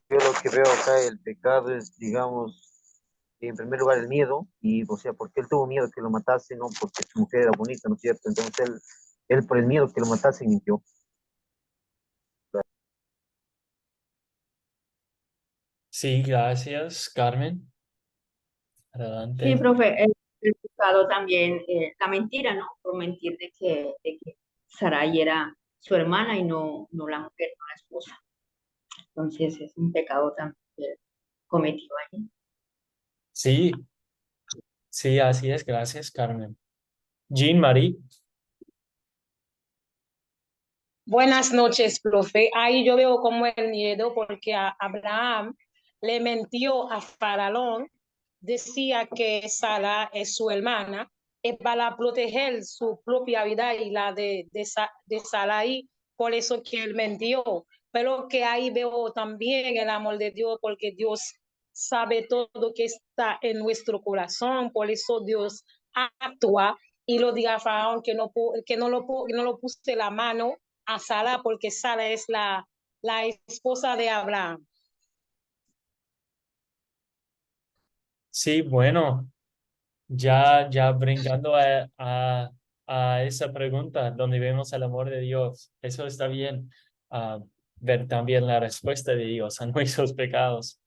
Yo lo que veo acá, el pecado es, digamos, en primer lugar el miedo, y o sea, porque él tuvo miedo que lo matase, no porque su mujer era bonita, ¿no es cierto? Entonces él por el miedo que lo matase mintió. Sí, gracias, Carmen. Sí, Adelante. profe, el pecado también, la mentira, ¿no? Por mentir de que Sarai era su hermana y no la mujer, no la esposa. Entonces es un pecado también que cometió allí. Sí, sí, así es, gracias, Carmen. Jean-Marie. Buenas noches, profe. Ahí yo veo como el miedo porque a Abraham le mintió a Faraón, decía que Sara es su hermana, es para proteger su propia vida y la de Sarai, por eso que él mintió. Pero que ahí veo también el amor de Dios, porque Dios sabe todo que está en nuestro corazón, por eso Dios actúa y lo diga a Faraón que no lo puse la mano a Sara porque Sara es la esposa de Abraham. Sí, bueno, ya brincando a esa pregunta donde vemos el amor de Dios, eso está bien. Ah, ver también la respuesta de Dios a nuestros pecados.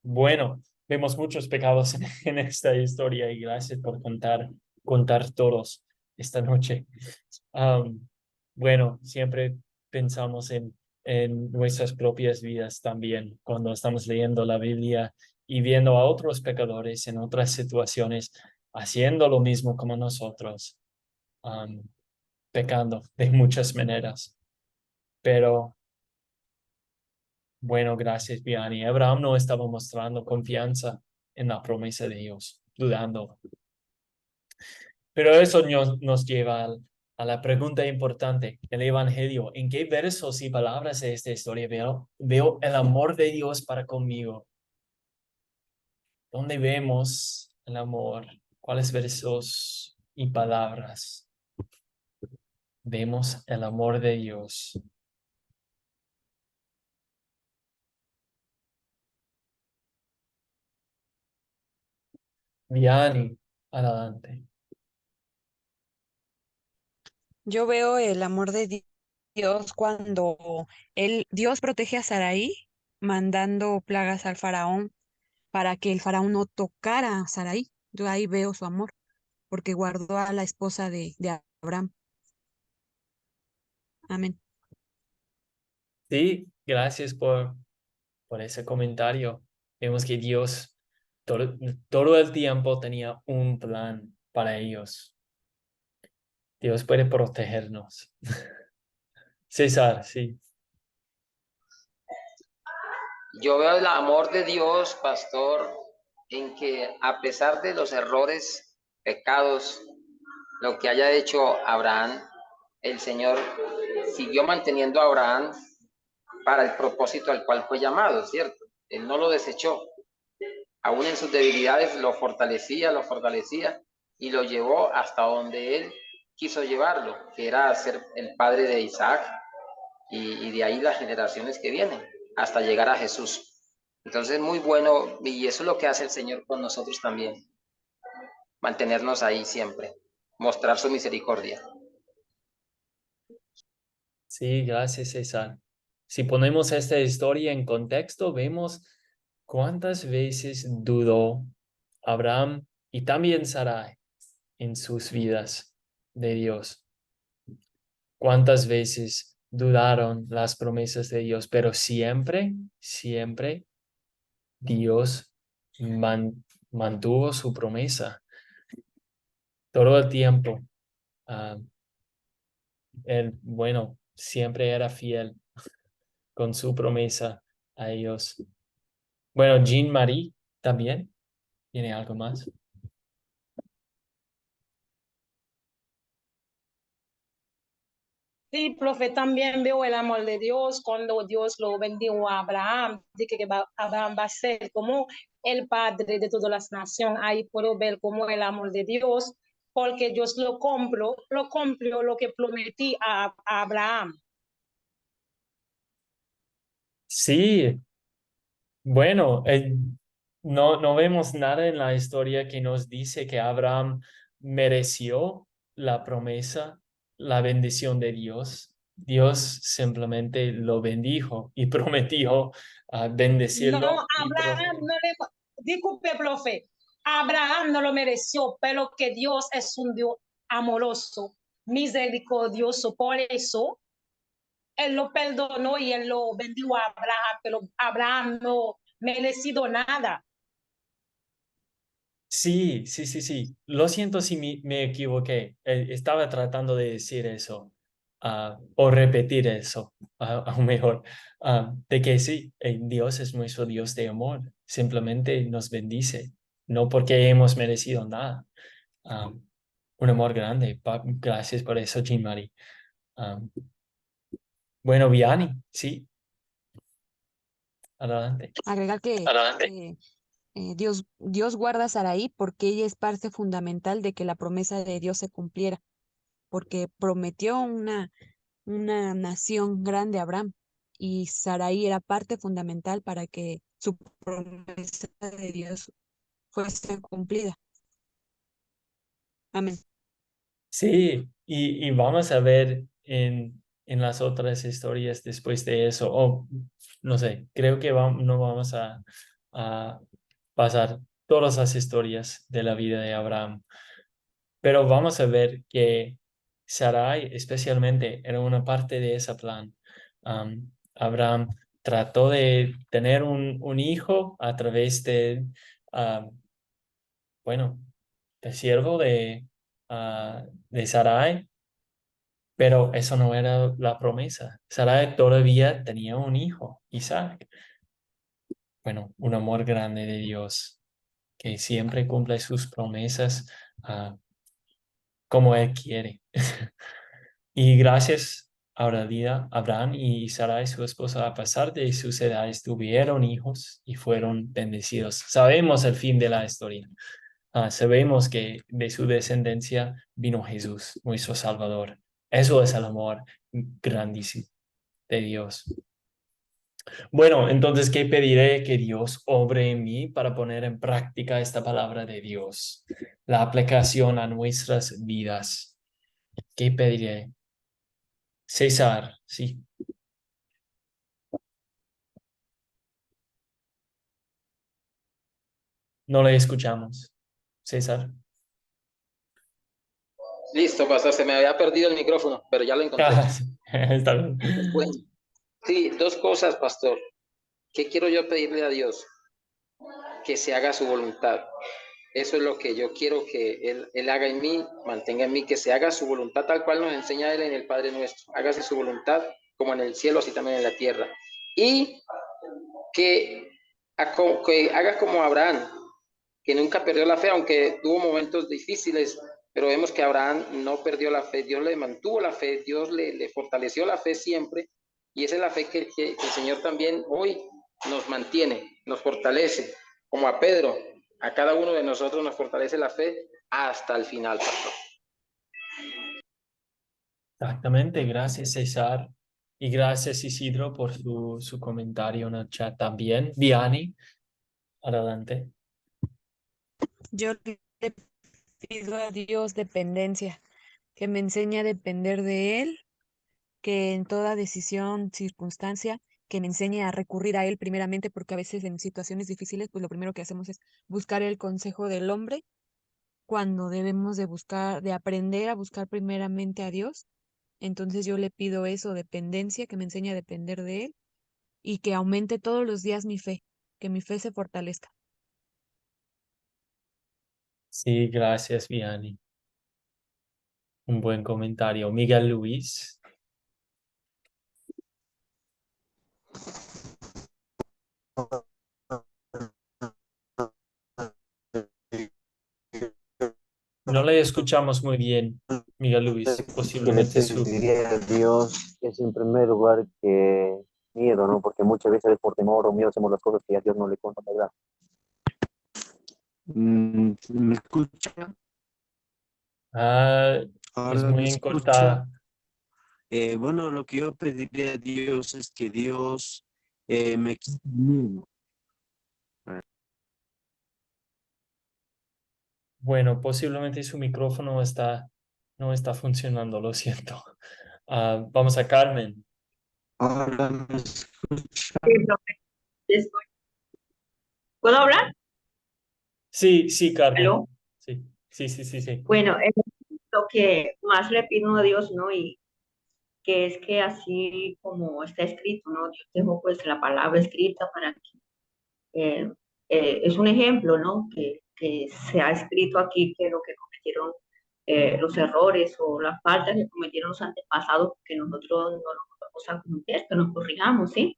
Bueno, vemos muchos pecados en esta historia y gracias por contar todos esta noche. Bueno, siempre pensamos en nuestras propias vidas también cuando estamos leyendo la Biblia y viendo a otros pecadores en otras situaciones haciendo lo mismo como nosotros, um, pecando de muchas maneras. Pero bueno, gracias, Vianney. Abraham no estaba mostrando confianza en la promesa de Dios, dudando. Pero eso nos lleva a la pregunta importante, el Evangelio. ¿En qué versos y palabras de esta historia veo el amor de Dios para conmigo? ¿Dónde vemos el amor? ¿Cuáles versos y palabras vemos el amor de Dios? Vianney, adelante. Yo veo el amor de Dios cuando Dios protege a Sarai mandando plagas al faraón para que el faraón no tocara a Sarai. Yo ahí veo su amor, porque guardó a la esposa de Abraham. Amén. Sí, gracias por ese comentario. Vemos que Dios todo el tiempo tenía un plan para ellos. Dios puede protegernos. César, sí. Yo veo el amor de Dios, pastor, en que a pesar de los errores, pecados, lo que haya hecho Abraham, el Señor siguió manteniendo a Abraham para el propósito al cual fue llamado, ¿cierto? Él no lo desechó. Aún en sus debilidades lo fortalecía y lo llevó hasta donde él quiso llevarlo, que era ser el padre de Isaac y de ahí las generaciones que vienen, hasta llegar a Jesús. Entonces, muy bueno, y eso es lo que hace el Señor con nosotros también, mantenernos ahí siempre, mostrar su misericordia. Sí, gracias, César. Si ponemos esta historia en contexto, vemos cuántas veces dudó Abraham y también Sarai en sus vidas de Dios. Cuántas veces dudaron las promesas de Dios, pero siempre Dios mantuvo su promesa todo el tiempo. Bueno, siempre era fiel con su promesa a ellos. Bueno, Jean-Marie también tiene algo más. Sí, profe, también veo el amor de Dios cuando Dios lo bendijo a Abraham, dije que Abraham va a ser como el padre de todas las naciones. Ahí puedo ver como el amor de Dios, porque Dios lo cumplió lo que prometí a Abraham. Sí, bueno, no vemos nada en la historia que nos dice que Abraham mereció la promesa, la bendición de Dios. Dios simplemente lo bendijo y prometió No, bendecirlo y Abraham no le, disculpe, profe, Abraham no lo mereció, pero que Dios es un Dios amoroso, misericordioso, por eso él lo perdonó y él lo bendijo a Abraham, pero Abraham no merecido nada. Sí, sí, sí, sí. Lo siento si me equivoqué. Estaba tratando de decir eso, o repetir eso, aún mejor, de que sí, Dios es nuestro Dios de amor. Simplemente nos bendice, no porque hemos merecido nada. Ah, un amor grande. Gracias por eso, Jean-Marie. Ah, bueno, Vianney, sí, adelante. Agregar que Dios guarda a Saraí porque ella es parte fundamental de que la promesa de Dios se cumpliera, porque prometió una nación grande a Abraham y Saraí era parte fundamental para que su promesa de Dios fuese cumplida. Amén. Sí, y vamos a ver en las otras historias después de eso, o no sé, creo que no vamos a pasar todas las historias de la vida de Abraham, pero vamos a ver que Sarai especialmente era una parte de ese plan. Abraham trató de tener un hijo a través am, bueno, del siervo de Sarai, pero eso no era la promesa. Sarai todavía tenía un hijo, Isaac. Bueno, un amor grande de Dios que siempre cumple sus promesas como Él quiere. Y gracias a la vida, Abraham y Sarai, su esposa, a pesar de sus edades, tuvieron hijos y fueron bendecidos. Sabemos el fin de la historia. Sabemos que de su descendencia vino Jesús, nuestro Salvador. Eso es el amor grandísimo de Dios. Bueno, entonces, ¿qué pediré? Que Dios obre en mí para poner en práctica esta palabra de Dios, la aplicación a nuestras vidas. ¿Qué pediré? César, sí. No le escuchamos. César. Listo, pastor, se me había perdido el micrófono, pero ya lo encontré. Sí, está bien. Bueno, sí, dos cosas, pastor. ¿Qué quiero yo pedirle a Dios? Que se haga su voluntad. Eso es lo que yo quiero que él haga en mí, mantenga en mí, que se haga su voluntad tal cual nos enseña Él en el Padre Nuestro. Hágase su voluntad como en el cielo, así también en la tierra. Y que, que haga como Abraham, que nunca perdió la fe, aunque tuvo momentos difíciles, pero vemos que Abraham no perdió la fe, Dios le mantuvo la fe, Dios le fortaleció la fe siempre, y esa es la fe que el Señor también hoy nos mantiene, nos fortalece, como a Pedro, a cada uno de nosotros nos fortalece la fe hasta el final, pastor. Exactamente, gracias César. Y gracias Isidro por su comentario en el chat también. Vianney, adelante. Yo le pido a Dios dependencia, que me enseñe a depender de Él, que en toda decisión, circunstancia, que me enseñe a recurrir a Él primeramente, porque a veces en situaciones difíciles, pues lo primero que hacemos es buscar el consejo del hombre, cuando debemos de buscar, de aprender a buscar primeramente a Dios. Entonces yo le pido eso, dependencia, que me enseñe a depender de Él y que aumente todos los días mi fe, que mi fe se fortalezca. Sí, gracias Vianney. Un buen comentario. Miguel Luis. No le escuchamos muy bien, Miguel Luis. Que le Posiblemente su... pediría a Dios es en primer lugar que miedo, ¿no? Porque muchas veces por temor o miedo hacemos las cosas que a Dios no le cuentan, ¿verdad? ¿Me escucha? Es Ahora me muy escucha. encortada. Bueno, lo que yo pediría a Dios es que Dios me quite el miedo. Bueno, posiblemente su micrófono no está funcionando, lo siento. Vamos a Carmen. Ahora me escucha. Sí, profe, estoy- ¿Puedo hablar? Sí, Carmen. ¿Aló? Sí. Bueno, es lo que más le pido a Dios, ¿no? Y que es que así como está escrito, ¿no? Yo tengo pues la palabra escrita para que, eh, es un ejemplo, ¿no? Que se ha escrito aquí que lo que cometieron, los errores o las faltas que cometieron los antepasados, que nosotros no los vamos a cometer, que nos corrijamos, ¿sí?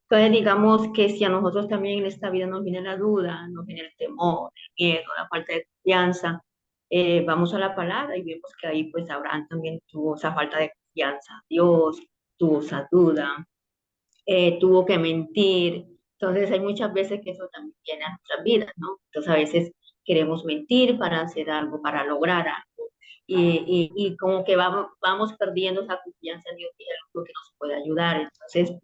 Entonces, digamos que si a nosotros también en esta vida nos viene la duda, nos viene el temor, el miedo, la falta de confianza, vamos a la palabra y vemos que ahí pues Abraham también tuvo esa falta de confianza a Dios, tuvo esa duda, tuvo que mentir. Entonces, hay muchas veces que eso también viene a nuestras vidas, ¿no? Entonces, a veces queremos mentir para hacer algo, para lograr algo. Y como que vamos perdiendo esa confianza en Dios y es lo que nos puede ayudar. Entonces,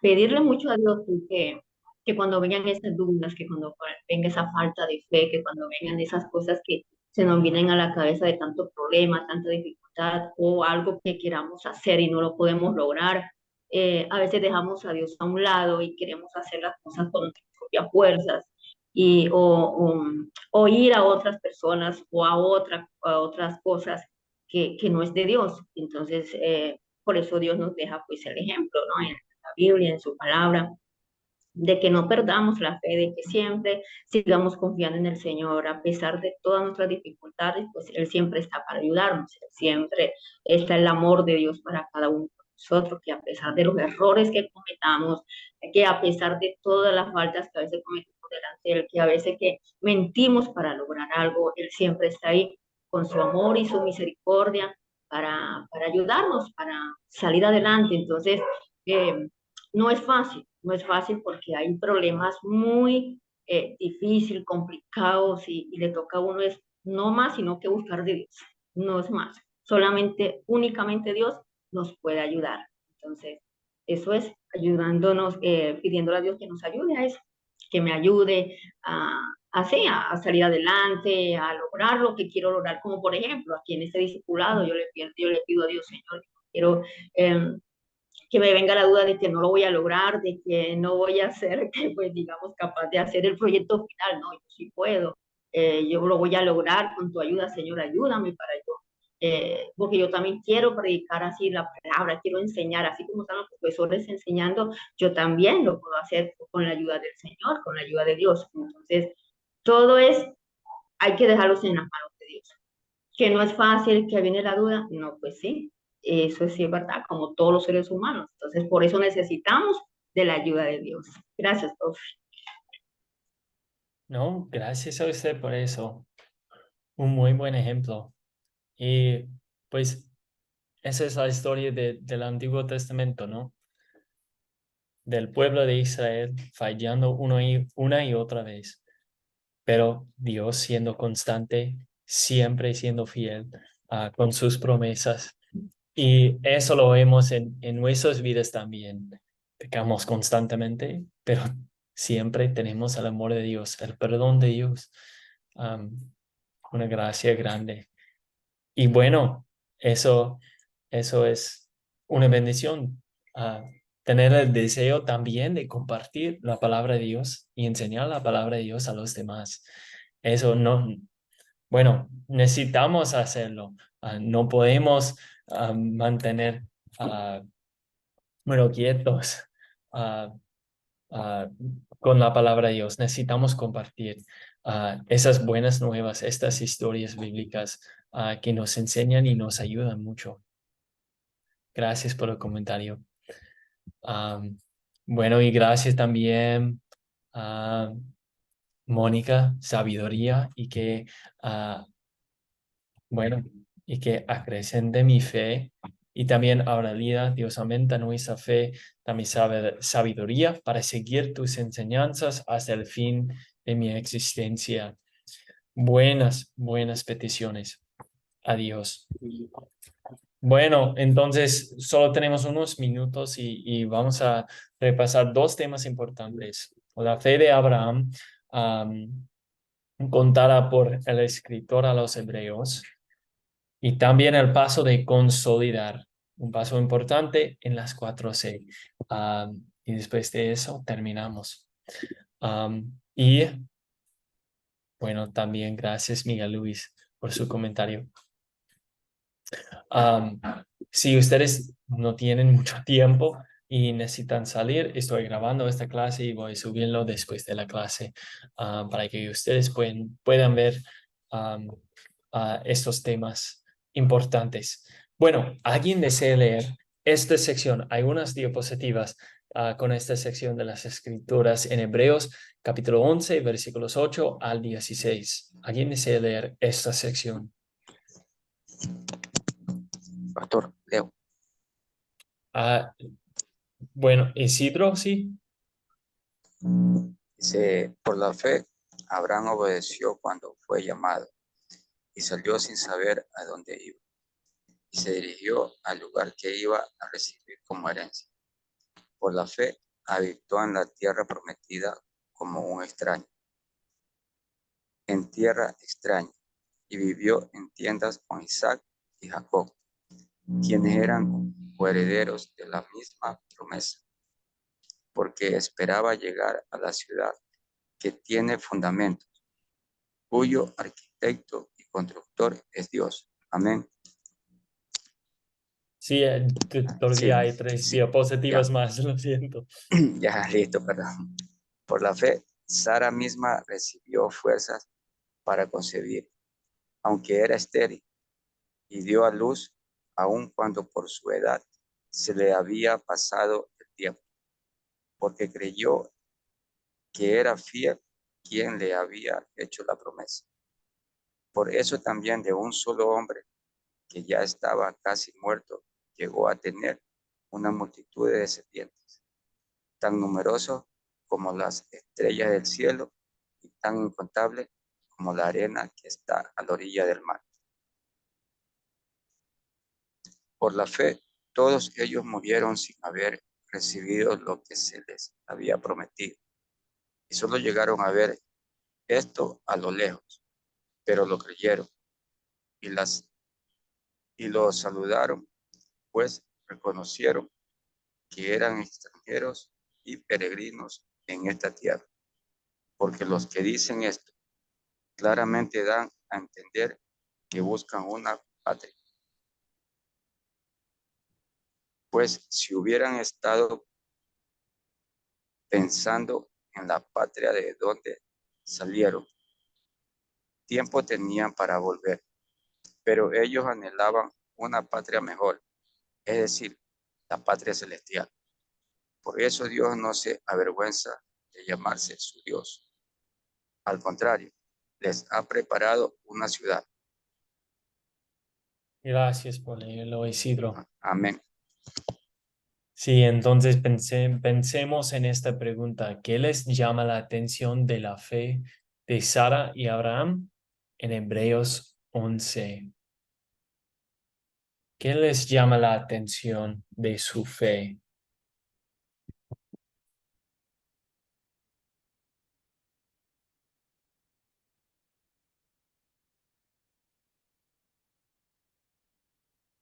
pedirle mucho a Dios que cuando vengan esas dudas, que cuando venga esa falta de fe, que cuando vengan esas cosas que se nos vienen a la cabeza de tanto problema, tanta dificultad o algo que queramos hacer y no lo podemos lograr, a veces dejamos a Dios a un lado y queremos hacer las cosas con nuestras propias fuerzas o ir a otras personas o a otras cosas que no es de Dios. Entonces, por eso Dios nos deja pues el ejemplo, ¿no? En la Biblia, en su palabra, de que no perdamos la fe, de que siempre sigamos confiando en el Señor, a pesar de todas nuestras dificultades, pues Él siempre está para ayudarnos, Él siempre está el amor de Dios para cada uno de nosotros, que a pesar de los errores que cometamos, que a pesar de todas las faltas que a veces cometemos delante de Él, que a veces que mentimos para lograr algo, Él siempre está ahí con su amor y su misericordia para ayudarnos, para salir adelante. Entonces, no es fácil, no es fácil porque hay problemas muy difíciles, complicados y le toca a uno es no más, sino que buscar de Dios, no es más. Solamente, únicamente Dios nos puede ayudar. Entonces, eso es ayudándonos, pidiéndole a Dios que nos ayude a eso, que me ayude a salir adelante, a lograr lo que quiero lograr, como por ejemplo, aquí en este discipulado yo le pido a Dios, Señor, quiero que me venga la duda de que no lo voy a lograr, de que no voy a ser, pues digamos, capaz de hacer el proyecto final, no, yo sí puedo, yo lo voy a lograr con tu ayuda, Señor, ayúdame para yo, porque yo también quiero predicar así la palabra, quiero enseñar, así como están los profesores enseñando, yo también lo puedo hacer con la ayuda del Señor, con la ayuda de Dios. Entonces, todo es, hay que dejarlos en las manos de Dios. Que no es fácil, que viene la duda, no, pues sí, eso sí es verdad, como todos los seres humanos. Entonces, por eso necesitamos de la ayuda de Dios. Gracias, profe. No, gracias a usted por eso. Un muy buen ejemplo. Y pues esa es la historia del Antiguo Testamento, ¿no? Del pueblo de Israel fallando una y otra vez, pero Dios siendo constante, siempre siendo fiel con sus promesas. Y eso lo vemos en nuestras vidas también. Pecamos constantemente, pero siempre tenemos el amor de Dios, el perdón de Dios, um, una gracia grande. Y bueno, eso es una bendición. Tener el deseo también de compartir la palabra de Dios y enseñar la palabra de Dios a los demás. Eso no, bueno, necesitamos hacerlo. No podemos mantener, bueno, quietos ah, ah, con la palabra de Dios. Necesitamos compartir esas buenas nuevas, estas historias bíblicas que nos enseñan y nos ayudan mucho. Gracias por el comentario. Bueno, y gracias también a Mónica, sabiduría y que, bueno, y que acrecente mi fe. Y también Aurelía, Dios aumenta nuestra fe, también sabiduría para seguir tus enseñanzas hasta el fin de mi existencia. Buenas peticiones. Adiós. Bueno, entonces solo tenemos unos minutos y vamos a repasar dos temas importantes. La fe de Abraham, contada por el escritor a los Hebreos, y también el paso de consolidar, un paso importante en las 4C. Y después de eso terminamos. Y bueno, también gracias Miguel Luis por su comentario. Si ustedes no tienen mucho tiempo y necesitan salir, estoy grabando esta clase y voy a subirlo después de la clase para que ustedes puedan ver estos temas importantes. Bueno, ¿alguien desea leer esta sección? Hay unas diapositivas con esta sección de las escrituras en Hebreos, capítulo 11, versículos 8 al 16. ¿Alguien desea leer esta sección? Pastor, leo. Bueno, Isidro, sí. Dice, por la fe, Abraham obedeció cuando fue llamado y salió sin saber a dónde iba. Y se dirigió al lugar que iba a recibir como herencia. Por la fe, habitó en la tierra prometida como un extraño, en tierra extraña, y vivió en tiendas con Isaac y Jacob, quienes eran coherederos de la misma promesa, porque esperaba llegar a la ciudad que tiene fundamentos, cuyo arquitecto y constructor es Dios. Amén. Sí, todavía hay 3 Sí, ya, diapositivas más, lo siento. ya, listo, perdón. Por la fe, Sara misma recibió fuerzas para concebir, aunque era estéril, y dio a luz aun cuando por su edad se le había pasado el tiempo, porque creyó que era fiel quien le había hecho la promesa. Por eso también de un solo hombre que ya estaba casi muerto, llegó a tener una multitud de descendientes, tan numerosos como las estrellas del cielo y tan incontables como la arena que está a la orilla del mar. Por la fe, todos ellos murieron sin haber recibido lo que se les había prometido, y solo llegaron a ver esto a lo lejos, pero lo creyeron y lo saludaron, pues reconocieron que eran extranjeros y peregrinos en esta tierra. Porque los que dicen esto claramente dan a entender que buscan una patria. Pues si hubieran estado pensando en la patria de donde salieron, tiempo tenían para volver, pero ellos anhelaban una patria mejor, es decir, la patria celestial. Por eso Dios no se avergüenza de llamarse su Dios. Al contrario, les ha preparado una ciudad. Gracias por leerlo, Isidro. Amén. Sí, entonces pensemos en esta pregunta. ¿Qué les llama la atención de la fe de Sara y Abraham en Hebreos 11? ¿Qué les llama la atención de su fe?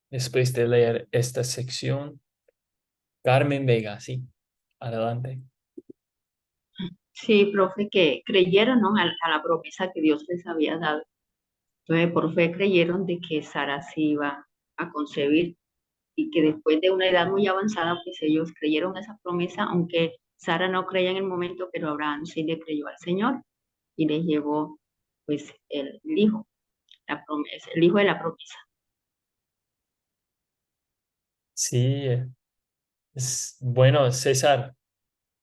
Después de leer esta sección, Carmen Vega, sí, adelante. Sí, profe, que creyeron, ¿no? a la promesa que Dios les había dado. Entonces, por fe creyeron de que Sara se iba a concebir y que después de una edad muy avanzada, pues ellos creyeron esa promesa, aunque Sara no creía en el momento, pero Abraham sí le creyó al Señor y le llevó pues el hijo, la promesa, el hijo de la promesa. Sí, Bueno, César,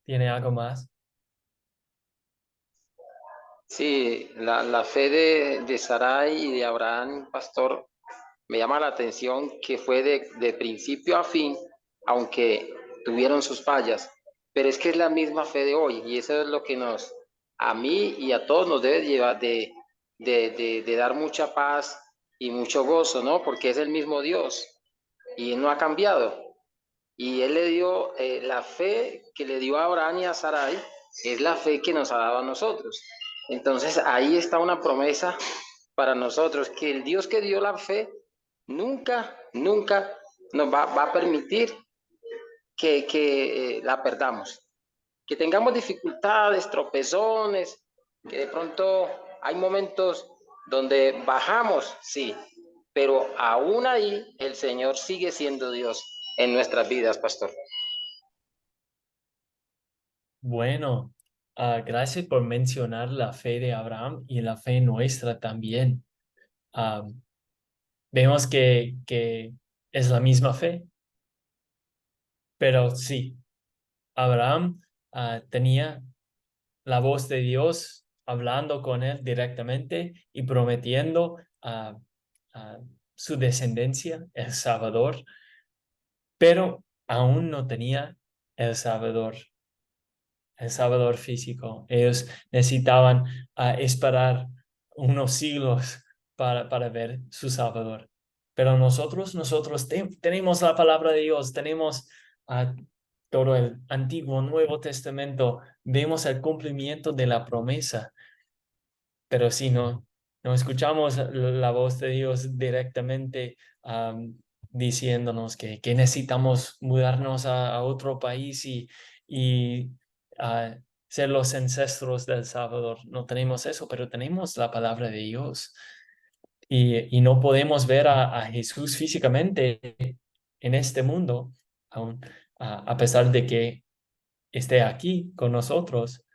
¿tiene algo más? Sí, la fe de Sarai y de Abraham, pastor, me llama la atención que fue de principio a fin, aunque tuvieron sus fallas, pero es que es la misma fe de hoy y eso es lo que a mí y a todos nos debe llevar de dar mucha paz y mucho gozo, ¿no? Porque es el mismo Dios y Él no ha cambiado. Y Él le dio la fe que le dio a Abraham y a Sarai, es la fe que nos ha dado a nosotros. Entonces ahí está una promesa para nosotros, que el Dios que dio la fe nunca nos va a permitir que la perdamos. Que tengamos dificultades, tropezones, que de pronto hay momentos donde bajamos, sí, pero aún ahí el Señor sigue siendo Dios en nuestras vidas, pastor. Bueno, gracias por mencionar la fe de Abraham y la fe nuestra también. Ah, vemos que es la misma fe, pero sí, Abraham tenía la voz de Dios hablando con él directamente y prometiendo a su descendencia, el Salvador, pero aún no tenía el Salvador, el Salvador físico. Ellos necesitaban esperar unos siglos para ver su Salvador. Pero nosotros tenemos la palabra de Dios, tenemos todo el Antiguo, Nuevo Testamento, vemos el cumplimiento de la promesa. Pero si no escuchamos la voz de Dios directamente diciéndonos que necesitamos mudarnos a otro país y ser los ancestros del Salvador. No tenemos eso, pero tenemos la palabra de Dios. Y no podemos ver a Jesús físicamente en este mundo, aún, a pesar de que esté aquí con nosotros,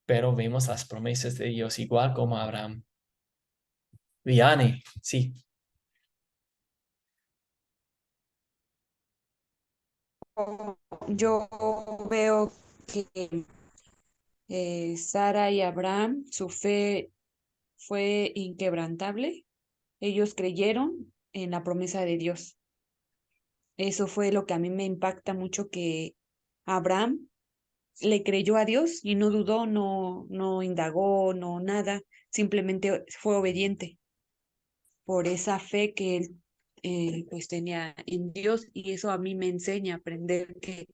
pero vemos las promesas de Dios igual como Abraham. Viane, sí. Yo veo que Sara y Abraham, su fe fue inquebrantable. Ellos creyeron en la promesa de Dios. Eso fue lo que a mí me impacta mucho, que Abraham le creyó a Dios y no dudó, no indagó, no nada, simplemente fue obediente por esa fe que él pues tenía en Dios, y eso a mí me enseña a aprender que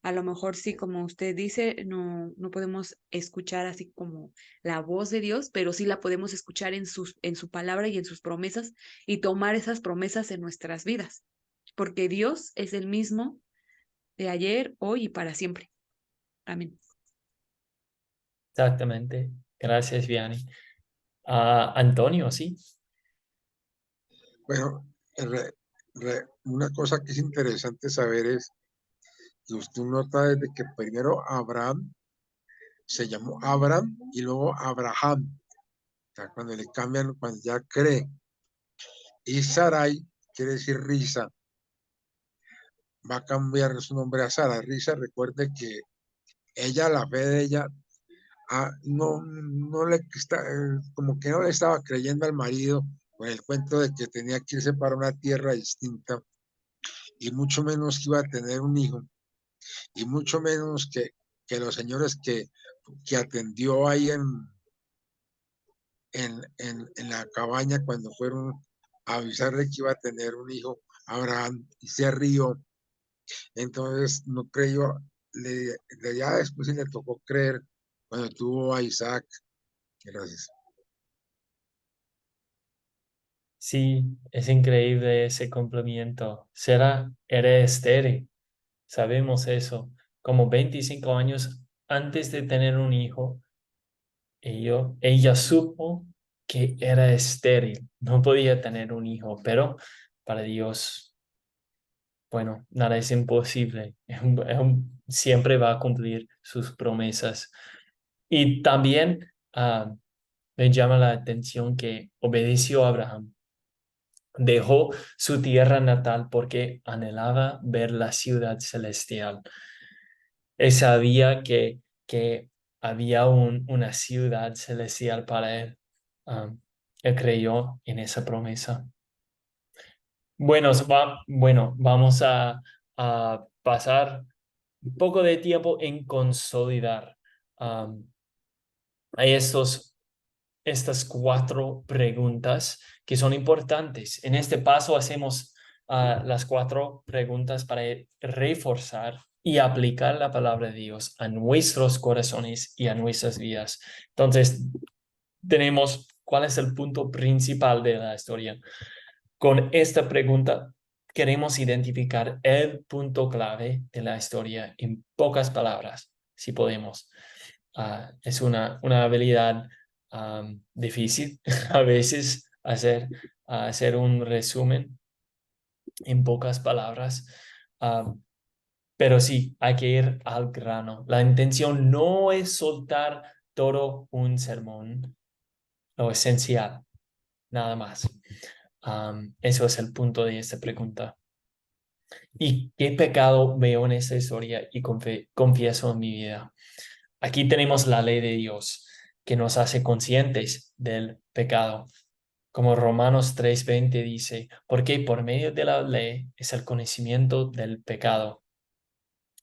a lo mejor sí, como usted dice, no podemos escuchar así como la voz de Dios, pero sí la podemos escuchar en su palabra y en sus promesas, y tomar esas promesas en nuestras vidas, porque Dios es el mismo de ayer, hoy y para siempre. Amén. Exactamente. Gracias, Viane. Antonio, sí. Bueno, una cosa que es interesante saber es que usted nota desde que primero Abraham se llamó Abraham y luego Abraham, o sea, cuando le cambian, cuando ya cree. Y Sarai quiere decir risa, va a cambiar su nombre a Sara. Risa, recuerde que ella, la fe de ella, no le está, como que no le estaba creyendo al marido con el cuento de que tenía que irse para una tierra distinta y mucho menos que iba a tener un hijo y mucho menos que los señores que atendió ahí en la cabaña cuando fueron a avisarle que iba a tener un hijo, Abraham, y se rió. Entonces no creyó, ya después sí le tocó creer cuando tuvo a Isaac. Gracias. Sí, es increíble ese complemento. Sara era estéril, sabemos eso. Como 25 años antes de tener un hijo, ella supo que era estéril, no podía tener un hijo, pero para Dios, bueno, nada es imposible. Siempre va a cumplir sus promesas. Y también me llama la atención que obedeció a Abraham. Dejó su tierra natal porque anhelaba ver la ciudad celestial. Él sabía que había una ciudad celestial para él. Él creyó en esa promesa. Bueno, vamos a pasar un poco de tiempo en consolidar. Hay estas 4 preguntas que son importantes. En este paso hacemos las 4 preguntas para reforzar y aplicar la palabra de Dios a nuestros corazones y a nuestras vidas. Entonces, tenemos cuál es el punto principal de la historia. Con esta pregunta queremos identificar el punto clave de la historia en pocas palabras, si podemos. Es una habilidad difícil a veces hacer un resumen en pocas palabras, pero sí, hay que ir al grano. La intención no es soltar todo un sermón, lo esencial, nada más. Eso es el punto de esta pregunta. ¿Y qué pecado veo en esta historia y confieso en mi vida? Aquí tenemos la ley de Dios que nos hace conscientes del pecado. Como Romanos 3:20 dice, porque por medio de la ley es el conocimiento del pecado.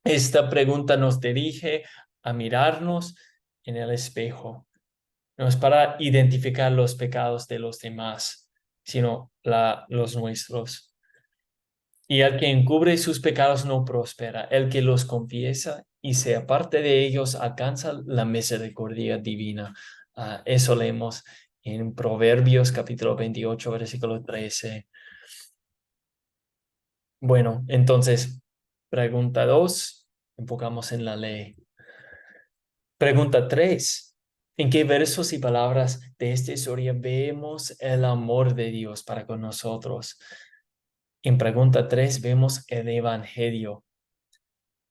Esta pregunta nos dirige a mirarnos en el espejo. No es para identificar los pecados de los demás, sino los nuestros. Y el que encubre sus pecados no prospera. El que los confiesa y se aparte de ellos alcanza la misericordia divina. Eso leemos en Proverbios capítulo 28, versículo 13. Bueno, entonces, pregunta 2, enfocamos en la ley. Pregunta 3, ¿en qué versos y palabras de esta historia vemos el amor de Dios para con nosotros? En pregunta 3 vemos el evangelio.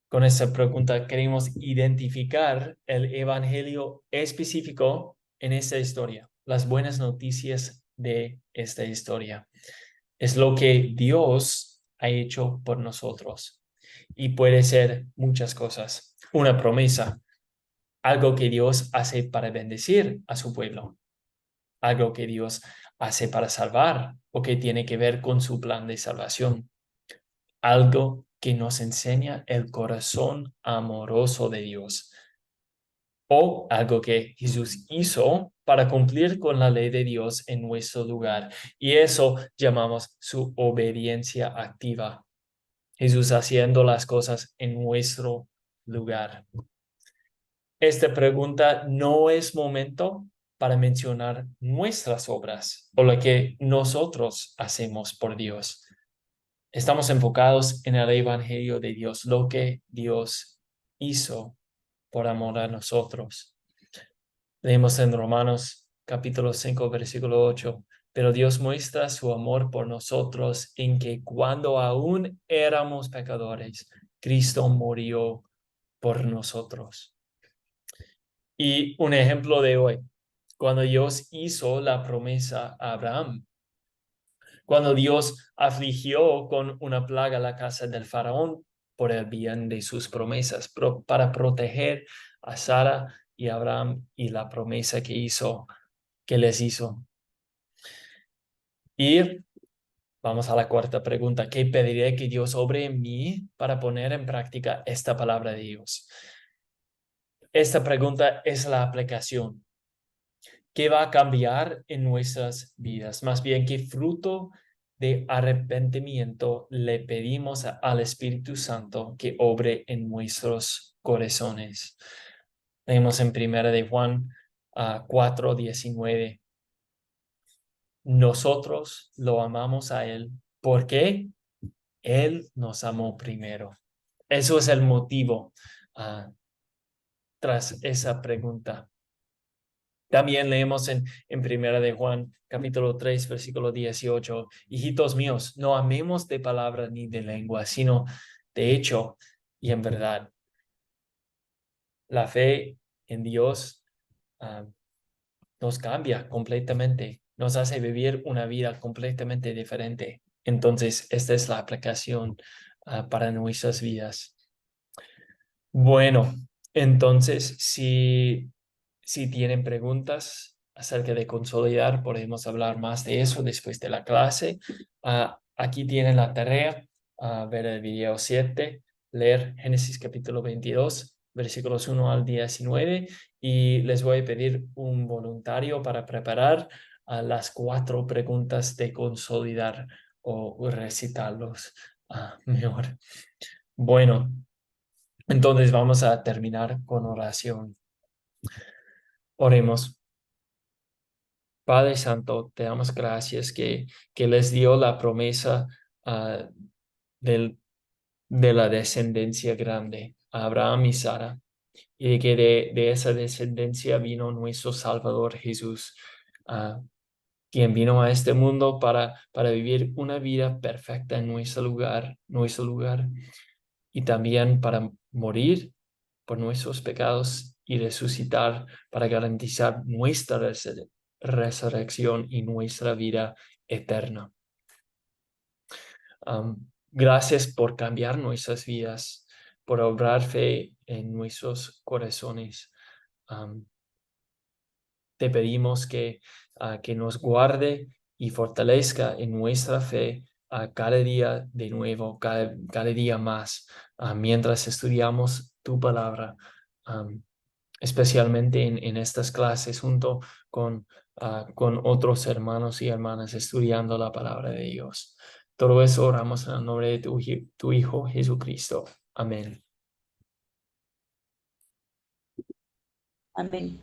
Con esta pregunta queremos identificar el evangelio específico en esta historia, las buenas noticias de esta historia. Es lo que Dios ha hecho por nosotros y puede ser muchas cosas. Una promesa, algo que Dios hace para bendecir a su pueblo, algo que Dios hace para salvar o que tiene que ver con su plan de salvación, algo que nos enseña el corazón amoroso de Dios o algo que Jesús hizo para cumplir con la ley de Dios en nuestro lugar. Y eso llamamos su obediencia activa. Jesús haciendo las cosas en nuestro lugar. Esta pregunta no es momento para mencionar nuestras obras o lo que nosotros hacemos por Dios. Estamos enfocados en el evangelio de Dios, lo que Dios hizo por amor a nosotros. Leemos en Romanos capítulo 5, versículo 8. Pero Dios muestra su amor por nosotros en que cuando aún éramos pecadores, Cristo murió por nosotros. Y un ejemplo de hoy, cuando Dios hizo la promesa a Abraham, cuando Dios afligió con una plaga la casa del faraón por el bien de sus promesas, para proteger a Sara y a Abraham y la promesa que les hizo. Y vamos a la cuarta pregunta. ¿Qué pediré que Dios obre en mí para poner en práctica esta palabra de Dios? Esta pregunta es la aplicación. ¿Qué va a cambiar en nuestras vidas? Más bien, ¿qué fruto de arrepentimiento le pedimos al Espíritu Santo que obre en nuestros corazones? Leemos en 1 de Juan 4:19. Nosotros lo amamos a Él porque Él nos amó primero. Eso es el motivo tras esa pregunta. También leemos en 1 de Juan, capítulo 3, versículo 18. Hijitos míos, no amemos de palabra ni de lengua, sino de hecho y en verdad. La fe en Dios nos cambia completamente. nos hace vivir una vida completamente diferente. Entonces, esta es la aplicación para nuestras vidas. Bueno, entonces, si tienen preguntas acerca de consolidar, podemos hablar más de eso después de la clase. Aquí tienen la tarea, ver el video 7, leer Génesis capítulo 22, versículos 1 al 19, y les voy a pedir un voluntario para preparar las 4 preguntas de consolidar o recitarlos mejor. Bueno, entonces vamos a terminar con oración. Oremos. Padre Santo, te damos gracias que les dio la promesa de la descendencia grande, a Abraham y Sara, y de que de esa descendencia vino nuestro Salvador Jesús, quien vino a este mundo para vivir una vida perfecta en nuestro lugar, y también para morir por nuestros pecados y resucitar para garantizar nuestra resurrección y nuestra vida eterna. Gracias por cambiar nuestras vidas, por obrar fe en nuestros corazones. Te pedimos que nos guarde y fortalezca en nuestra fe cada día de nuevo, cada día más, mientras estudiamos tu palabra, especialmente en estas clases junto con otros hermanos y hermanas estudiando la palabra de Dios. Todo eso oramos en el nombre de tu Hijo Jesucristo. Amén. Amén.